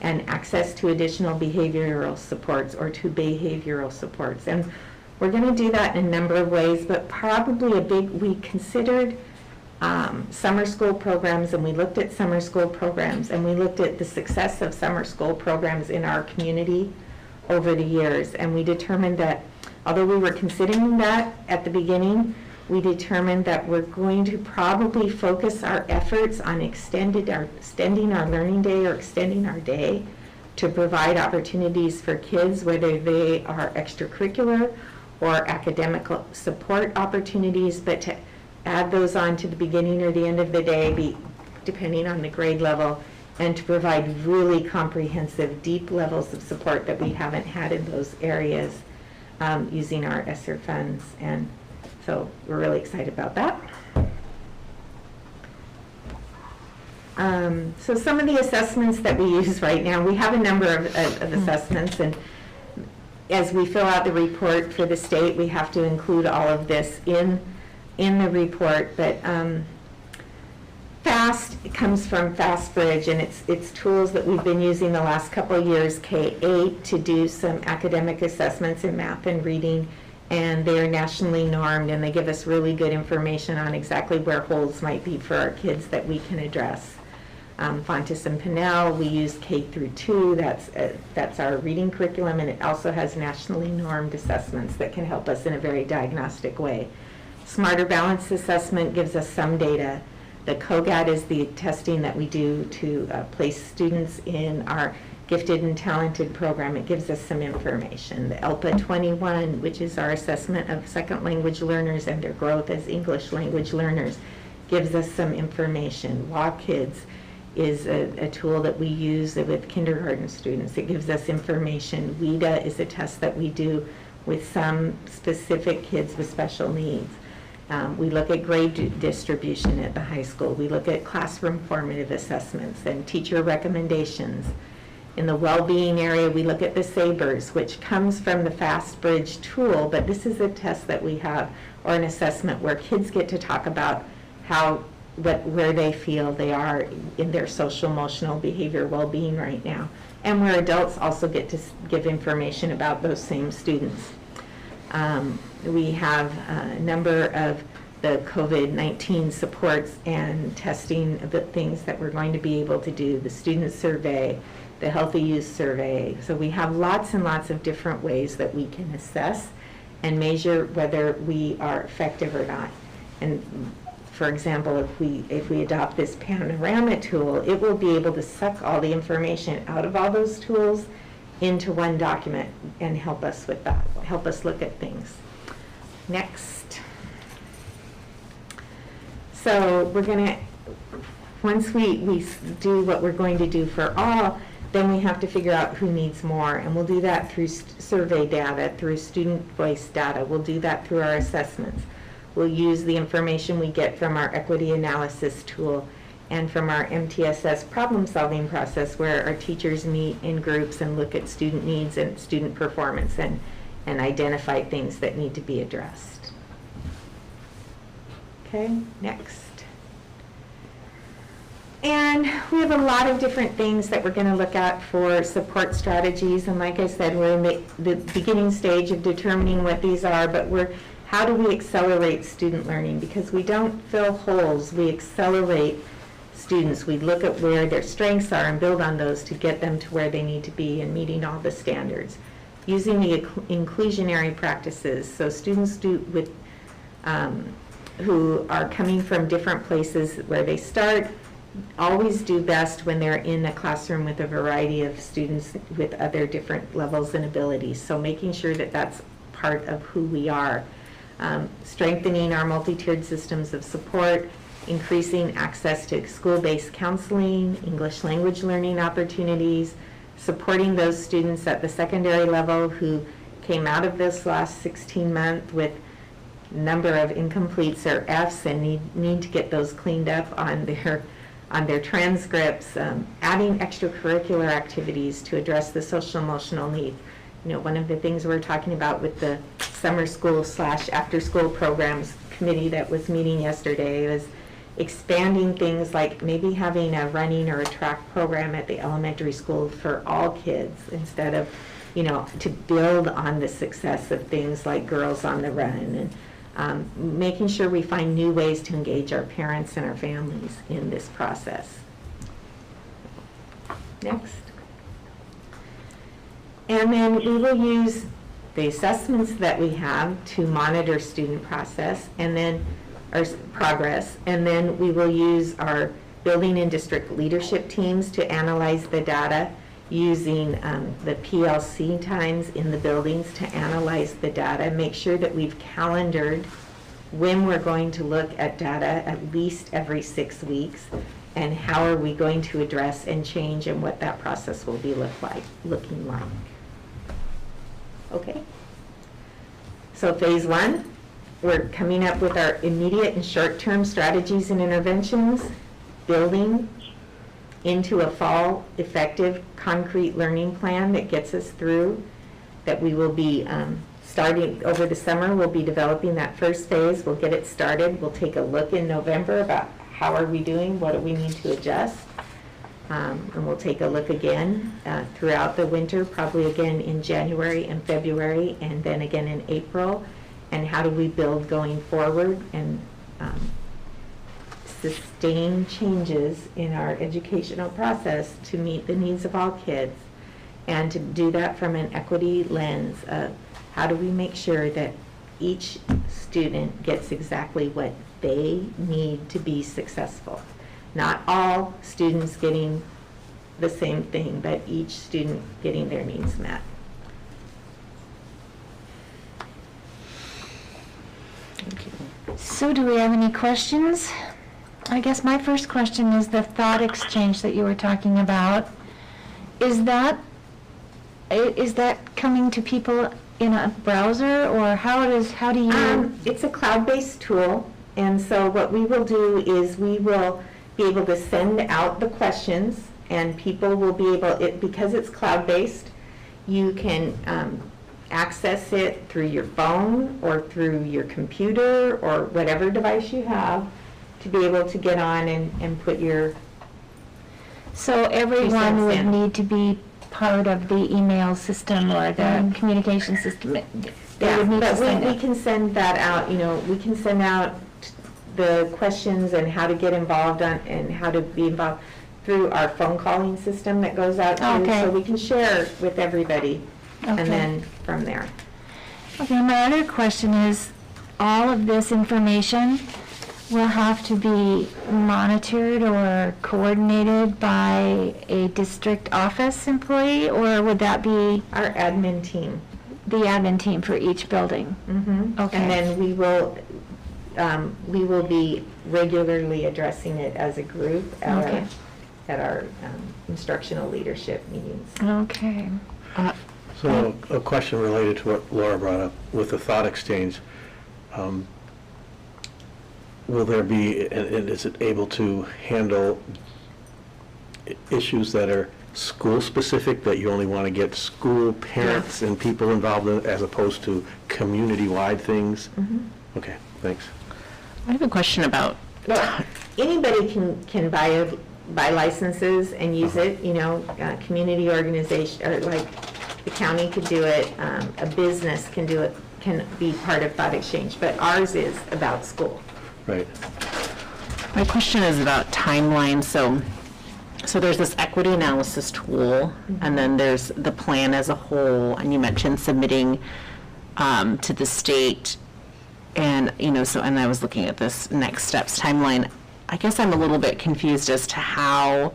And access to additional behavioral supports or to behavioral supports. And we're going to do that in a number of ways, but probably we considered summer school programs, and we looked at summer school programs, and we looked at the success of summer school programs in our community over the years. And we determined that, although we were considering that at the beginning, we determined that we're going to probably focus our efforts on extending our learning day or extending our day to provide opportunities for kids, whether they are extracurricular or academic support opportunities, but to add those on to the beginning or the end of the day, depending on the grade level, and to provide really comprehensive, deep levels of support that we haven't had in those areas using our ESSER funds. And so we're really excited about that. So some of the assessments that we use right now, we have a number of assessments, and as we fill out the report for the state, we have to include all of this in the report. But FAST comes from FastBridge, and it's tools that we've been using the last couple of years, K-8, to do some academic assessments in math and reading, and they're nationally normed, and they give us really good information on exactly where holes might be for our kids that we can address. Fontes and Pinnell, we use K through 2, that's our reading curriculum, and it also has nationally normed assessments that can help us in a very diagnostic way. Smarter Balance Assessment gives us some data. The COGAT is the testing that we do to place students in our gifted and talented program. It gives us some information. The ELPA 21, which is our assessment of second language learners and their growth as English language learners, gives us some information. WAKids is a tool that we use with kindergarten students. It gives us information. WIDA is a test that we do with some specific kids with special needs. We look at grade distribution at the high school. We look at classroom formative assessments and teacher recommendations. In the well-being area, we look at the SABRS, which comes from the FastBridge tool, but this is a test that we have, or an assessment where kids get to talk about where they feel they are in their social, emotional, behavior, well-being right now, and where adults also get to give information about those same students. We have a number of the COVID-19 supports and testing of the things that we're going to be able to do, the student survey, the healthy youth survey. So we have lots and lots of different ways that we can assess and measure whether we are effective or not. And for example, if we adopt this Panorama tool, it will be able to suck all the information out of all those tools into one document and help us with that, help us look at things. Next. So we're going to, once we do what we're going to do for all, then we have to figure out who needs more, and we'll do that through survey data, through student voice data. We'll do that through our assessments. We'll use the information we get from our equity analysis tool and from our MTSS problem-solving process, where our teachers meet in groups and look at student needs and student performance and identify things that need to be addressed. Okay, next. And we have a lot of different things that we're going to look at for support strategies, and like I said, we're in the beginning stage of determining what these are, but how do we accelerate student learning? Because we don't fill holes, we accelerate students. We look at where their strengths are and build on those to get them to where they need to be and meeting all the standards. Using the inclusionary practices, so students who are coming from different places where they start always do best when they're in a classroom with a variety of students with other different levels and abilities. So making sure that that's part of who we are. Strengthening our multi-tiered systems of support, increasing access to school-based counseling, English language learning opportunities, supporting those students at the secondary level who came out of this last 16 months with a number of incompletes or Fs and need to get those cleaned up on their transcripts, adding extracurricular activities to address the social emotional need. You know, one of the things we're talking about with the summer school / after school programs committee that was meeting yesterday was expanding things like maybe having a running or a track program at the elementary school for all kids instead of, you know, to build on the success of things like Girls on the Run, and making sure we find new ways to engage our parents and our families in this process. Next. And then we will use the assessments that we have to monitor student process and then our progress, and then we will use our building and district leadership teams to analyze the data using the PLC times in the buildings to analyze the data, make sure that we've calendared when we're going to look at data at least every 6 weeks, and how are we going to address and change, and what that process will be looking like. Okay? So phase 1, we're coming up with our immediate and short-term strategies and interventions, building into a fall effective concrete learning plan that gets us through, that we will be starting over the summer. We'll be developing that first phase. We'll get it started. We'll take a look in November about how are we doing, what do we need to adjust, and we'll take a look again throughout the winter, probably again in January and February, and then again in April, and how do we build going forward and sustain changes in our educational process to meet the needs of all kids, and to do that from an equity lens of how do we make sure that each student gets exactly what they need to be successful. Not all students getting the same thing, but each student getting their needs met. So do we have any questions? I guess my first question is the thought exchange that you were talking about. Is that coming to people in a browser, or how do you? It's a cloud-based tool, and so what we will do is we will be able to send out the questions, and people will be able, because it's cloud-based, you can access it through your phone or through your computer or whatever device you have, to be able to get on and put your. So everyone would need to be part of the email system or the communication system. They would need to send it. We can send that out, we can send out the questions and how to get involved and how to be involved through our phone calling system that goes out too. Okay. So we can share with everybody, Okay. and then from there. Okay, my other question is, all of this information will have to be monitored or coordinated by a district office employee, or would that be Our admin team. the admin team for each building? Mm-hmm. Okay. And then we will be regularly addressing it as a group Okay. at our instructional leadership meetings. Okay. So a question related to what Laura brought up with the thought exchange. Will there be, and is it able to handle issues that are school-specific, that you only want to get school parents and people involved in, as opposed to community-wide things? Mm-hmm. Okay, thanks. I have a question about, Well, anybody can buy licenses and use it, community organization, or like the county could do it, a business can do it, can be part of Thought Exchange, but ours is about school. Right. my question is about timeline. So there's this equity analysis tool, and then there's the plan as a whole, and you mentioned submitting to the state, and and I was looking at this next steps timeline. I guess I'm a little bit confused as to how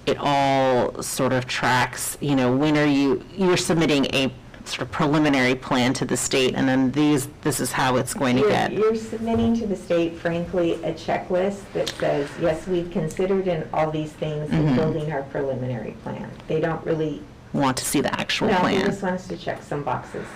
it all sort of tracks. When are you're submitting a sort of preliminary plan to the state, and then this is how it's going to get. You're submitting to the state, frankly, a checklist that says, yes, we've considered in all these things in building our preliminary plan. They don't really Want to see the actual No, they plan. just want us to check some boxes.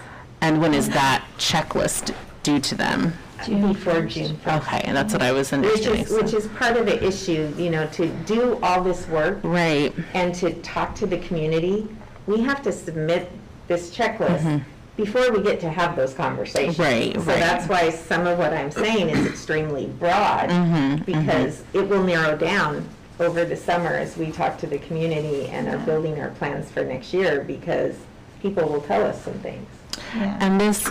And when is that checklist due to them? Before June 1st. Okay, and that's what I was understanding. Which is part of the issue, to do all this work Right. and to talk to the community, we have to submit this checklist before we get to have those conversations. Right, So right. that's why some of what I'm saying is extremely broad, because it will narrow down over the summer as we talk to the community and are building our plans for next year, because people will tell us some things. And this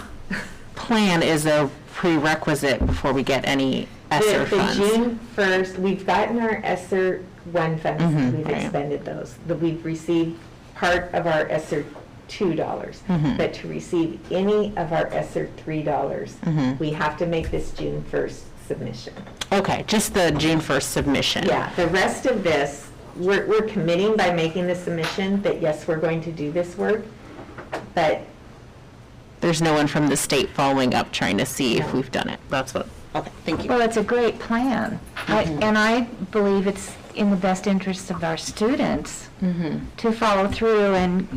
plan is a prerequisite before we get any ESSER The funds. June 1st, we've gotten our ESSER 1 funds, we've right. expended those. We've received part of our ESSER $2, but to receive any of our ESSER $3, we have to make this June 1st submission. Okay, just the June 1st submission. Yeah, the rest of this we're committing by making the submission that, yes, we're going to do this work, but There's no one from the state following up trying to see if we've done it. That's what, okay, thank you. Well, it's a great plan. And I believe it's in the best interest of our students to follow through and,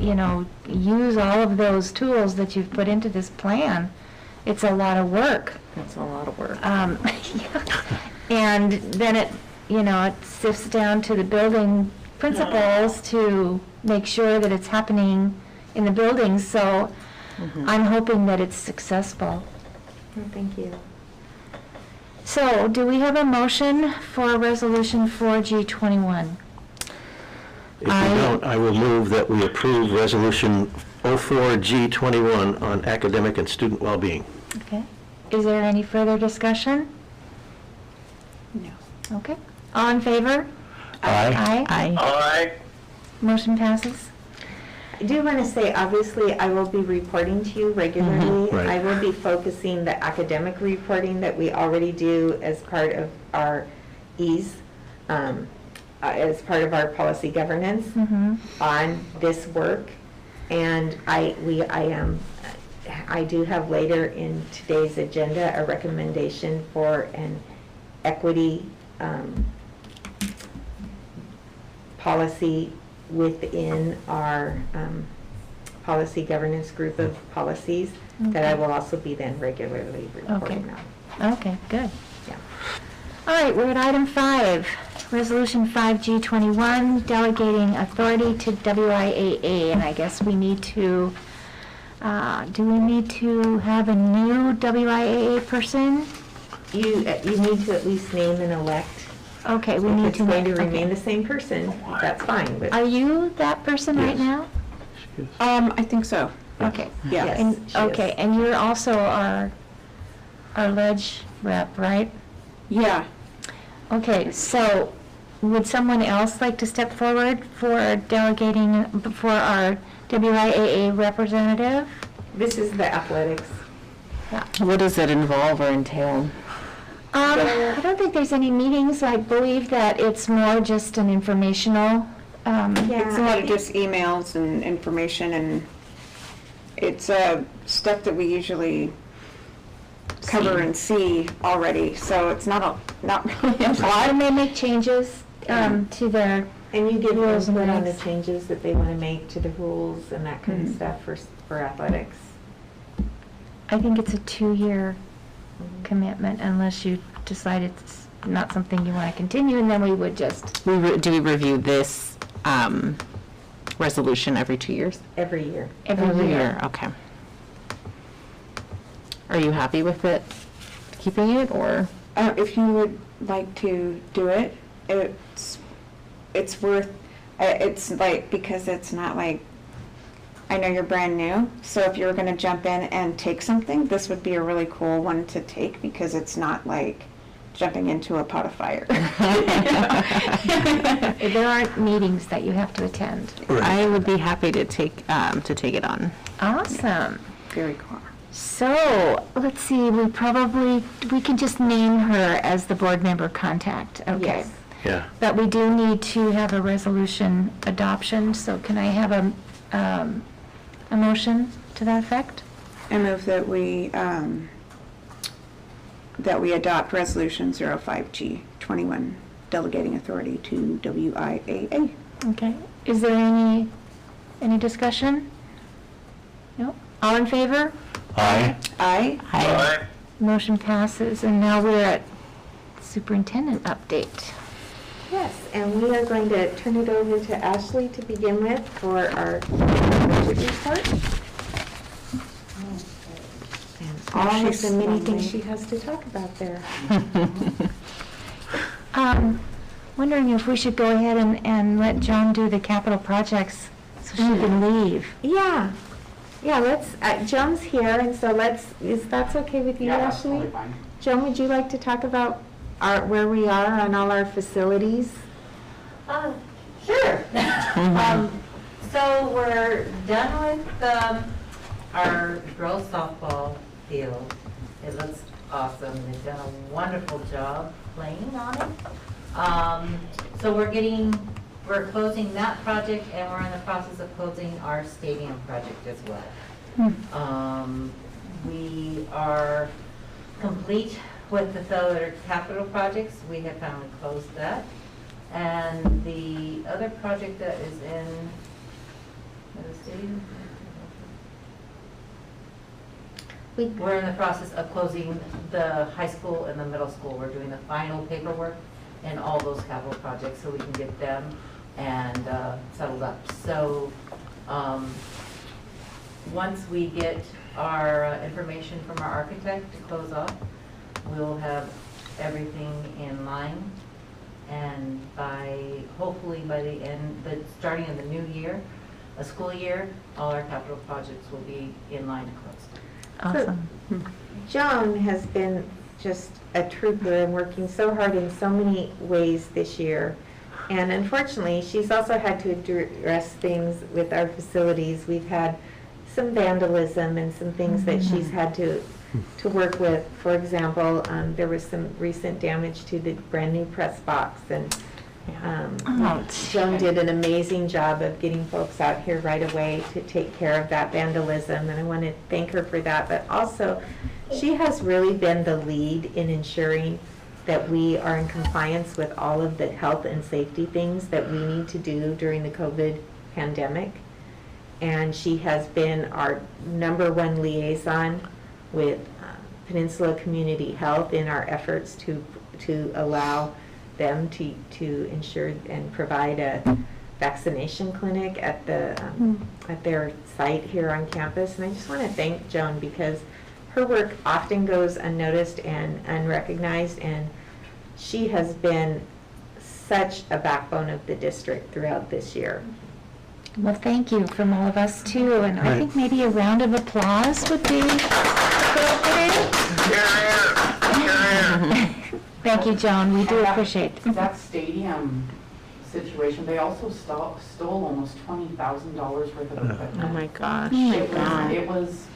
use all of those tools that you've put into this plan. It's a lot of work. That's a lot of work. And then it sifts down to the building principals to make sure that it's happening in the buildings. So I'm hoping that it's successful. thank you. So, do we have a motion for Resolution 4G21? If you don't, I will move that we approve Resolution 04G21 on academic and student well-being. Okay. Is there any further discussion? No. Okay. All in favor? Aye. Aye. Aye. Motion passes. I do want to say, obviously, I will be reporting to you regularly. Right. I will be focusing the academic reporting that we already do as part of our EASE, as part of our policy governance on this work. And I do have later in today's agenda a recommendation for an equity policy within our policy governance group of policies that I will also be then regularly reporting on. Okay, good. Yeah. All right, we're at item 5, Resolution 5G21, delegating authority to WIAA. And I guess we need to, do we need to have a new WIAA person? You need to at least name and elect. Okay, we If need it's to. going to okay. remain the same person, that's fine, but Are you that person right Yes. now? I think so. Okay. Yeah. Yes, And, she is. okay, and you're also our ledge rep, right? Yeah. Okay, so would someone else like to step forward for delegating for our WIAA representative? this is the athletics. What does it involve or entail? I don't think there's any meetings. I believe that it's more just an informational. It's a lot of just emails and information, and it's stuff that we usually cover and see already, so it's not really a lot. And they make changes to their, And you give Rules and input on the regs. changes that they want to make to the rules and that kind of stuff for athletics. I think it's a 2-year commitment unless you decide it's not something you want to continue, and then we would just, Do we review this resolution every 2 years? Every year. every year. Okay. Are you happy with it, keeping it, or? If you would like to do it, it's worth, it's like, because it's not like, I know you're brand new, so if you were gonna jump in and take something, this would be a really cool one to take, because it's not like jumping into a pot of fire. There aren't meetings that you have to attend. I would be happy to take it on. Awesome. Very cool. So, let's see, we can just name her as the board member contact, okay? Yes. Yeah. But we do need to have a resolution adoption, so can I have a motion to that effect? I move that we adopt Resolution 05G21, delegating authority to WIAA. Okay, is there any discussion? No? All in favor? Aye. Aye. Aye. Motion passes, and now we're at superintendent update. Yes, and we are going to turn it over to Ashley to begin with for our budget report. And all of the many things she has to talk about there. Wondering if we should go ahead and let Joan do the capital projects so she can leave. Yeah, let's, Joan's here, and so if that's okay with you, Ashley? fine. Joan, would you like to talk about where we are on all our facilities? Sure. So we're done with our girls softball field. It looks awesome. They've done a wonderful job playing on it. So we're getting we're closing that project, and we're in the process of closing our stadium project as well. We are complete with the Feller capital projects. We have finally closed that. And the other project that is in the stadium, we're in the process of closing the high school and the middle school. We're doing the final paperwork and all those capital projects so we can get them and settled up. So once we get our information from our architect to close off, we'll have everything in line. And hopefully by the end, starting in the new year, a school year, all our capital projects will be in line to close. Awesome. Joan has been just a trooper and working so hard in so many ways this year. And unfortunately, she's also had to address things with our facilities. We've had some vandalism and some things that she's had to work with. For example, there was some recent damage to the brand new press box, and Joan did an amazing job of getting folks out here right away to take care of that vandalism, and I want to thank her for that. But also, she has really been the lead in ensuring that we are in compliance with all of the health and safety things that we need to do during the COVID pandemic. And she has been our #1 liaison with Peninsula Community Health in our efforts to allow them to ensure and provide a vaccination clinic at their site here on campus. And I just want to thank Joan, because her work often goes unnoticed and unrecognized, and she has been such a backbone of the district throughout this year. Well, thank you from all of us too, and I Right. think maybe a round of applause would be appropriate. Thank you, Joan, we do appreciate it. That stadium situation, they also stole almost $20,000 worth of equipment. Oh my gosh. It was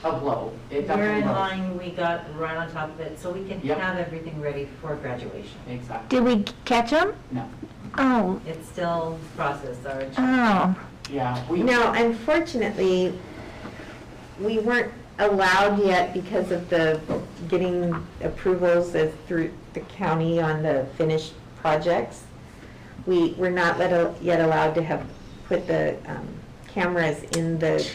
a blow. It We're definitely in was. line, we got right on top of it, so we can Yep. have everything ready for graduation. Exactly. Did we catch them? No. Oh, It's still processed, our oh, Yeah. No, unfortunately, we weren't allowed yet because of the getting approvals through the county on the finished projects. We were not yet allowed to have put the cameras in the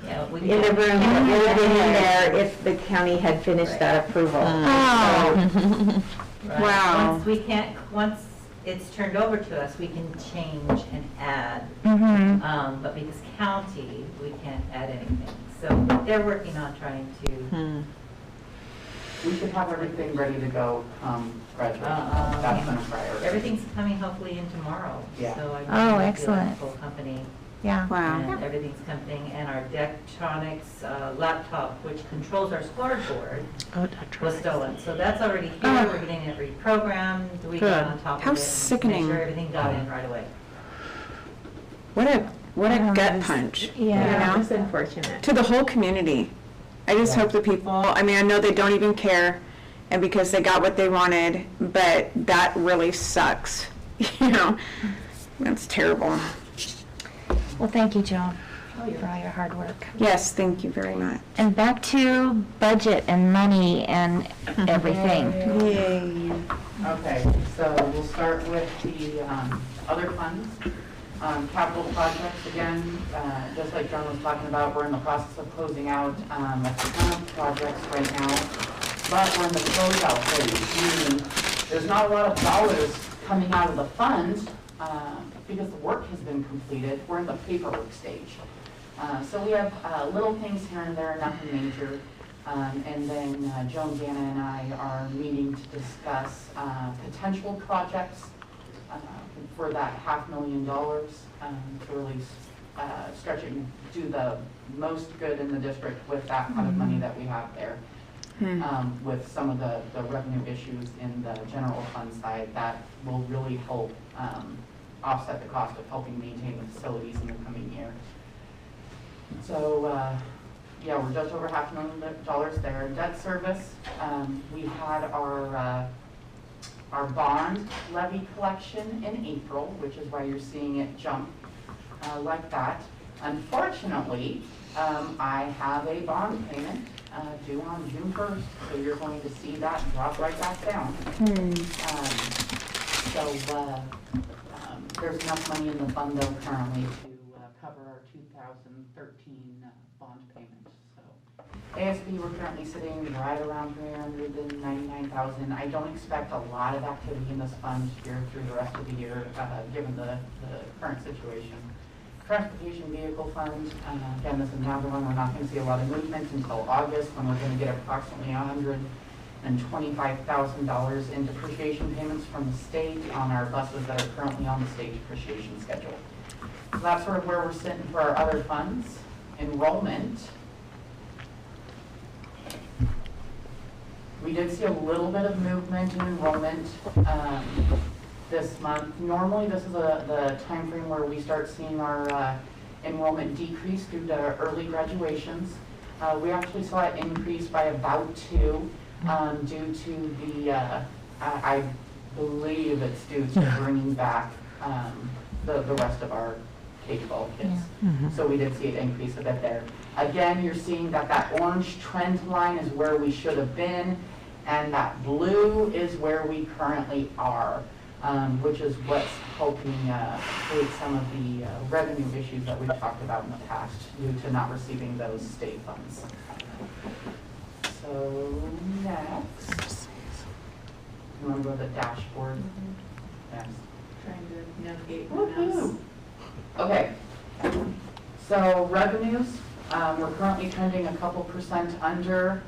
Yeah, we room that would have been in there if the county had finished that approval. oh, Right. Wow. Once it's turned over to us, we can change and add. mm-hmm. But because county, we can't add anything. So they're working on trying to, We should have everything ready to go graduation. That's been a priority. everything's coming hopefully in tomorrow. Yeah. So I'm Oh, going to excellent. full company. Yeah. And everything's coming, and our Dectronics laptop, which controls our scoreboard, was stolen. So that's already here, Oh. we're getting it reprogrammed, we Good. got on top of it. How and sickening. Make sure everything got in right away. What a gut Yes. punch Yeah. It's unfortunate. to the whole community. I just hope the people, I mean, I know they don't even care, and because they got what they wanted, but that really sucks, you know? That's terrible. Well, thank you, Joan, for all your hard work. Yes, thank you very much. And back to budget and money and everything. Yay. Okay, so we'll start with the other funds. Capital projects, again, just like John was talking about, we're in the process of closing out a ton of projects right now, but we're in the closeout phase, meaning there's not a lot of dollars coming out of the fund because the work has been completed. We're in the paperwork stage. So we have little things here and there, nothing major. And then Joan, Jana, and I are meeting to discuss potential projects for that $500,000 to really stretch it and do the most good in the district with that kind of money that we have there. With some of the revenue issues in the general fund side, that will really help offset the cost of helping maintain the facilities in the coming year. So, yeah, we're just over $500,000 there. Debt service, we had our our bond levy collection in April, which is why you're seeing it jump like that. Unfortunately, I have a bond payment due on June 1st, so you're going to see that drop right back down. There's enough money in the fund though currently to cover our 2013 bond payment. So ASB, we're currently sitting right around 399,000. I don't expect a lot of activity in this fund here through the rest of the year, given the current situation. Transportation vehicle fund, again, this is another one, we're not going to see a lot of movement until August, when we're going to get approximately $125,000 in depreciation payments from the state on our buses that are currently on the state depreciation schedule. So that's sort of where we're sitting for our other funds. Enrollment. We did see a little bit of movement in enrollment this month. Normally, this is the time frame where we start seeing our enrollment decrease due to early graduations. We actually saw it increase by about 2 due to the, I believe it's due to bringing back the rest of our K-12 kids. So we did see it increase a bit there. Again, you're seeing that orange trend line is where we should have been, and that blue is where we currently are. Which is what's helping create some of the revenue issues that we've talked about in the past due to not receiving those state funds. So next, you want to go to the dashboard? Yes. Trying to navigate my Woohoo. Okay, so revenues, we're currently trending a couple percent under,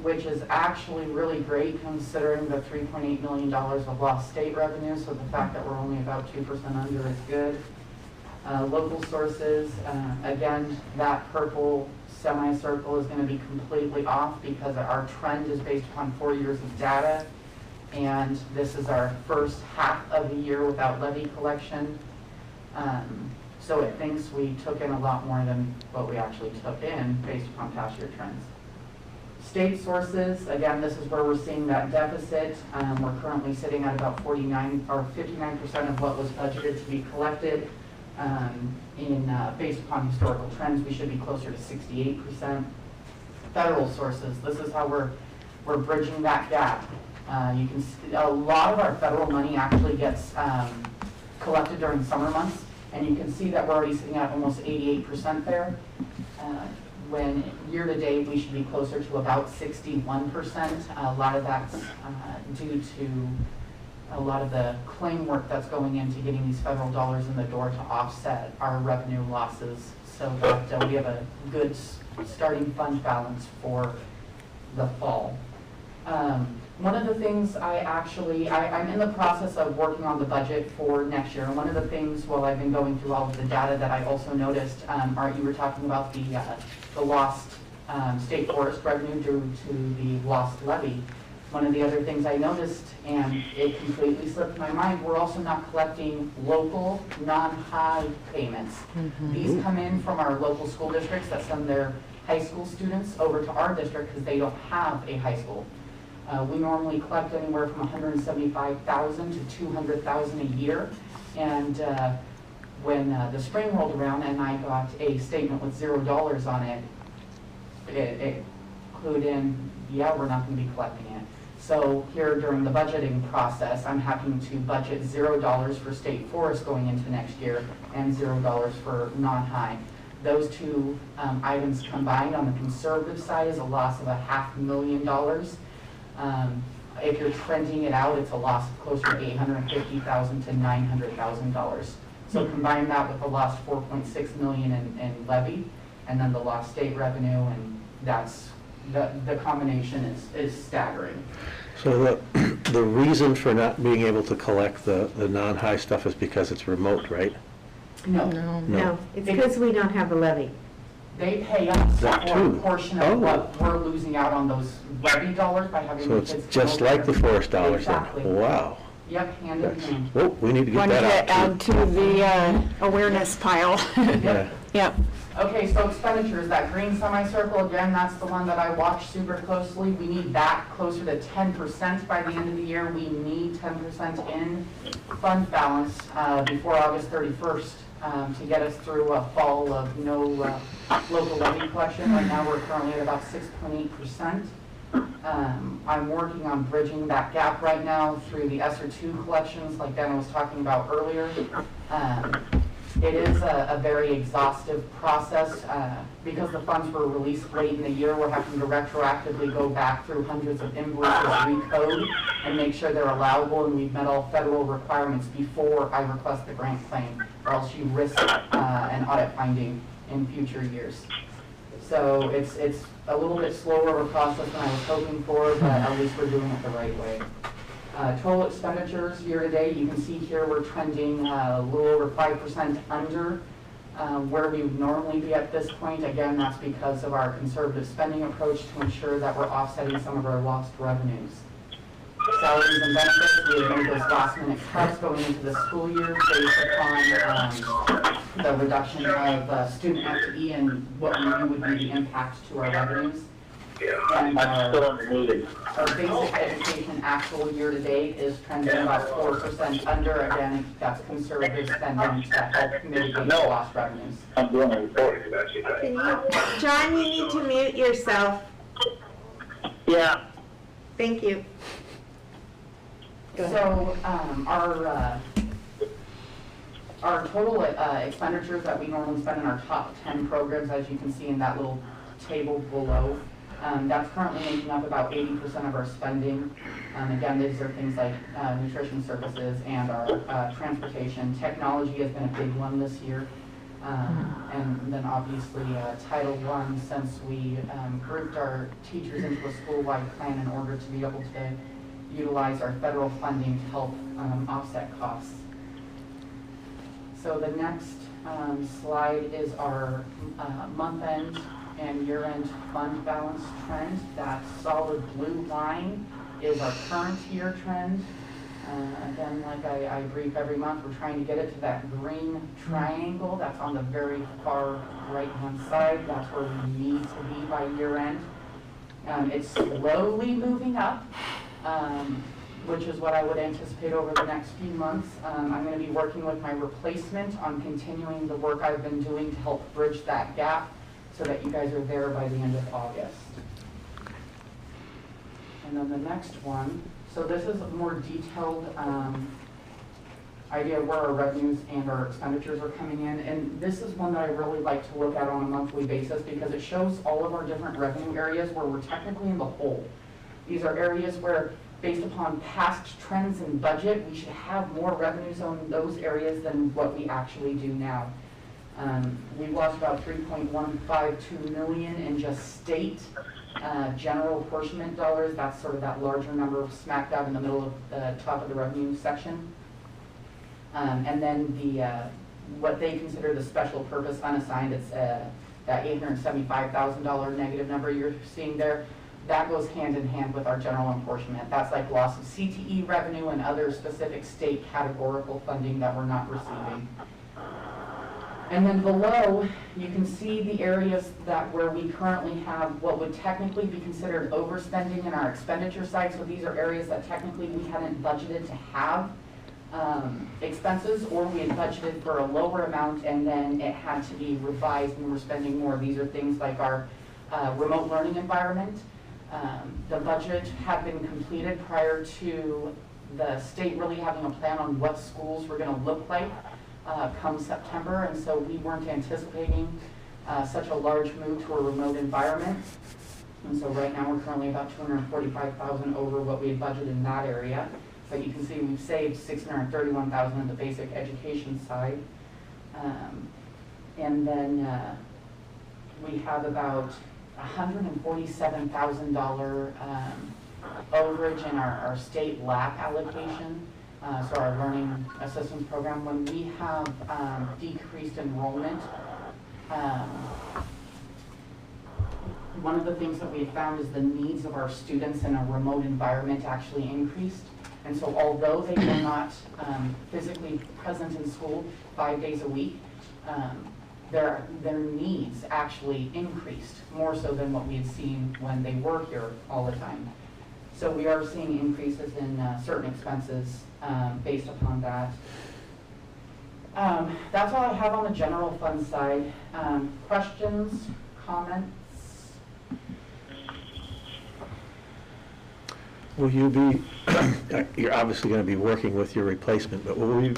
which is actually really great considering the $3.8 million of lost state revenue, so the fact that we're only about 2% under is good. Local sources, again, that purple semicircle is going to be completely off because our trend is based upon 4 years of data, and this is our first half of the year without levy collection. So it thinks we took in a lot more than what we actually took in based upon past year trends. State sources, again, this is where we're seeing that deficit. We're currently sitting at about 49 or 59% of what was budgeted to be collected. Based upon historical trends, we should be closer to 68%. Federal sources, this is how we're bridging that gap. You can see a lot of our federal money actually gets collected during summer months, and you can see that we're already sitting at almost 88% there. When year-to-date, we should be closer to about 61%. A lot of that's due to a lot of the claim work that's going into getting these federal dollars in the door to offset our revenue losses, so that we have a good starting fund balance for the fall. One of the things I'm in the process of working on the budget for next year, and one of the things while I've been going through all of the data that I also noticed, Art, you were talking about the lost state forest revenue due to the lost levy. One of the other things I noticed, and it completely slipped my mind, we're also not collecting local non-high payments. These come in from our local school districts that send their high school students over to our district because they don't have a high school. We normally collect anywhere from $175,000 to $200,000 a year, and when the spring rolled around and I got a statement with $0 on it, it clued in, yeah, we're not going to be collecting it. So here during the budgeting process, I'm having to budget $0 for state forest going into next year and $0 for non-high. Those two items combined on the conservative side is a loss of $500,000. If you're trending it out, it's a loss of closer to $850,000 to $900,000. So combine that with the lost $4.6 million in levy, and then the lost state revenue, and that's the combination is staggering. So the reason for not being able to collect the non-high stuff is because it's remote, right? No, it's because we don't have a levy. They pay us That for a too. portion of what we're losing out on those levy dollars by having So the kids. it's just like the forest dollars then? Exactly. Wow. Yep, hand in hand. Oh, we need to get Wanted to that out add to the awareness pile. too. Yeah. Yep. Okay, so expenditures, that green semicircle, again, that's the one that I watch super closely. We need that closer to 10% by the end of the year. We need 10% in fund balance before August 31st to get us through a fall of no local levy collection. Right now, we're currently at about 6.8%. I'm working on bridging that gap right now through the ESSER 2 collections, like Dana was talking about earlier. It is a very exhaustive process. Because the funds were released late in the year, we're having to retroactively go back through hundreds of invoices, recode, and make sure they're allowable and we've met all federal requirements before I request the grant claim, or else you risk an audit finding in future years. So it's a little bit slower of a process than I was hoping for, but at least we're doing it the right way. Total expenditures year to date, you can see here we're trending a little over 5% under where we would normally be at this point. Again, that's because of our conservative spending approach to ensure that we're offsetting some of our lost revenues. Salaries and benefits, we have made those last minute cuts going into the school year based upon the reduction of student FTE and what we knew would be the impact to our revenues. And I'm still in the meeting. our basic education actual year to date is trending about 4% under. Again, that's conservative spending to help mitigate the lost revenues. I'm doing a report. Can you, John, you need to mute yourself. Yeah. Thank you. So, our total expenditures that we normally spend in our top 10 programs, as you can see in that little table below, that's currently making up about 80% of our spending. Again, these are things like nutrition services and our transportation. Technology has been a big one this year. And then obviously Title I, since we grouped our teachers into a school-wide plan in order to be able to utilize our federal funding to help offset costs. So the next slide is our month-end and year-end fund balance trend. That solid blue line is our current year trend. Again, like I brief every month, we're trying to get it to that green triangle that's on the very far right-hand side. That's where we need to be by year-end. It's slowly moving up, which is what I would anticipate over the next few months. I'm going to be working with my replacement on continuing the work I've been doing to help bridge that gap so that you guys are there by the end of August. And then the next one, so this is a more detailed idea of where our revenues and our expenditures are coming in. And this is one that I really like to look at on a monthly basis because it shows all of our different revenue areas where we're technically in the hole. These are areas where, based upon past trends and budget, we should have more revenues on those areas than what we actually do now. We've lost about $3.152 million in just state general apportionment dollars. That's sort of that larger number smack dab in the middle of the top of the revenue section. And then what they consider the special purpose unassigned, it's that $875,000 negative number you're seeing there. That goes hand in hand with our general apportionment. That's like loss of CTE revenue and other specific state categorical funding that we're not receiving. And then below, you can see the areas where we currently have what would technically be considered overspending in our expenditure side. So these are areas that technically we hadn't budgeted to have expenses, or we had budgeted for a lower amount and then it had to be revised and we're spending more. These are things like our remote learning environment. The budget had been completed prior to the state really having a plan on what schools were going to look like come September, and so we weren't anticipating such a large move to a remote environment. And so right now we're currently about $245,000 over what we had budgeted in that area. But you can see we've saved $631,000 on the basic education side. And then we have about $147,000 overage in our state LAP allocation. So our learning assistance program, when we have decreased enrollment, one of the things that we found is the needs of our students in a remote environment actually increased. And so although they were not physically present in school 5 days a week, their needs actually increased more so than what we had seen when they were here all the time. So we are seeing increases in certain expenses based upon that. That's all I have on the general fund side. Questions, comments? Will you be, you're obviously going to be working with your replacement, but will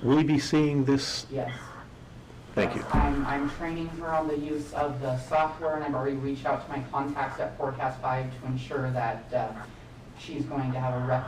we be seeing this? Yes. Thank you. I'm training her on the use of the software, and I've already reached out to my contacts at Forecast 5 to ensure that she's going to have a rep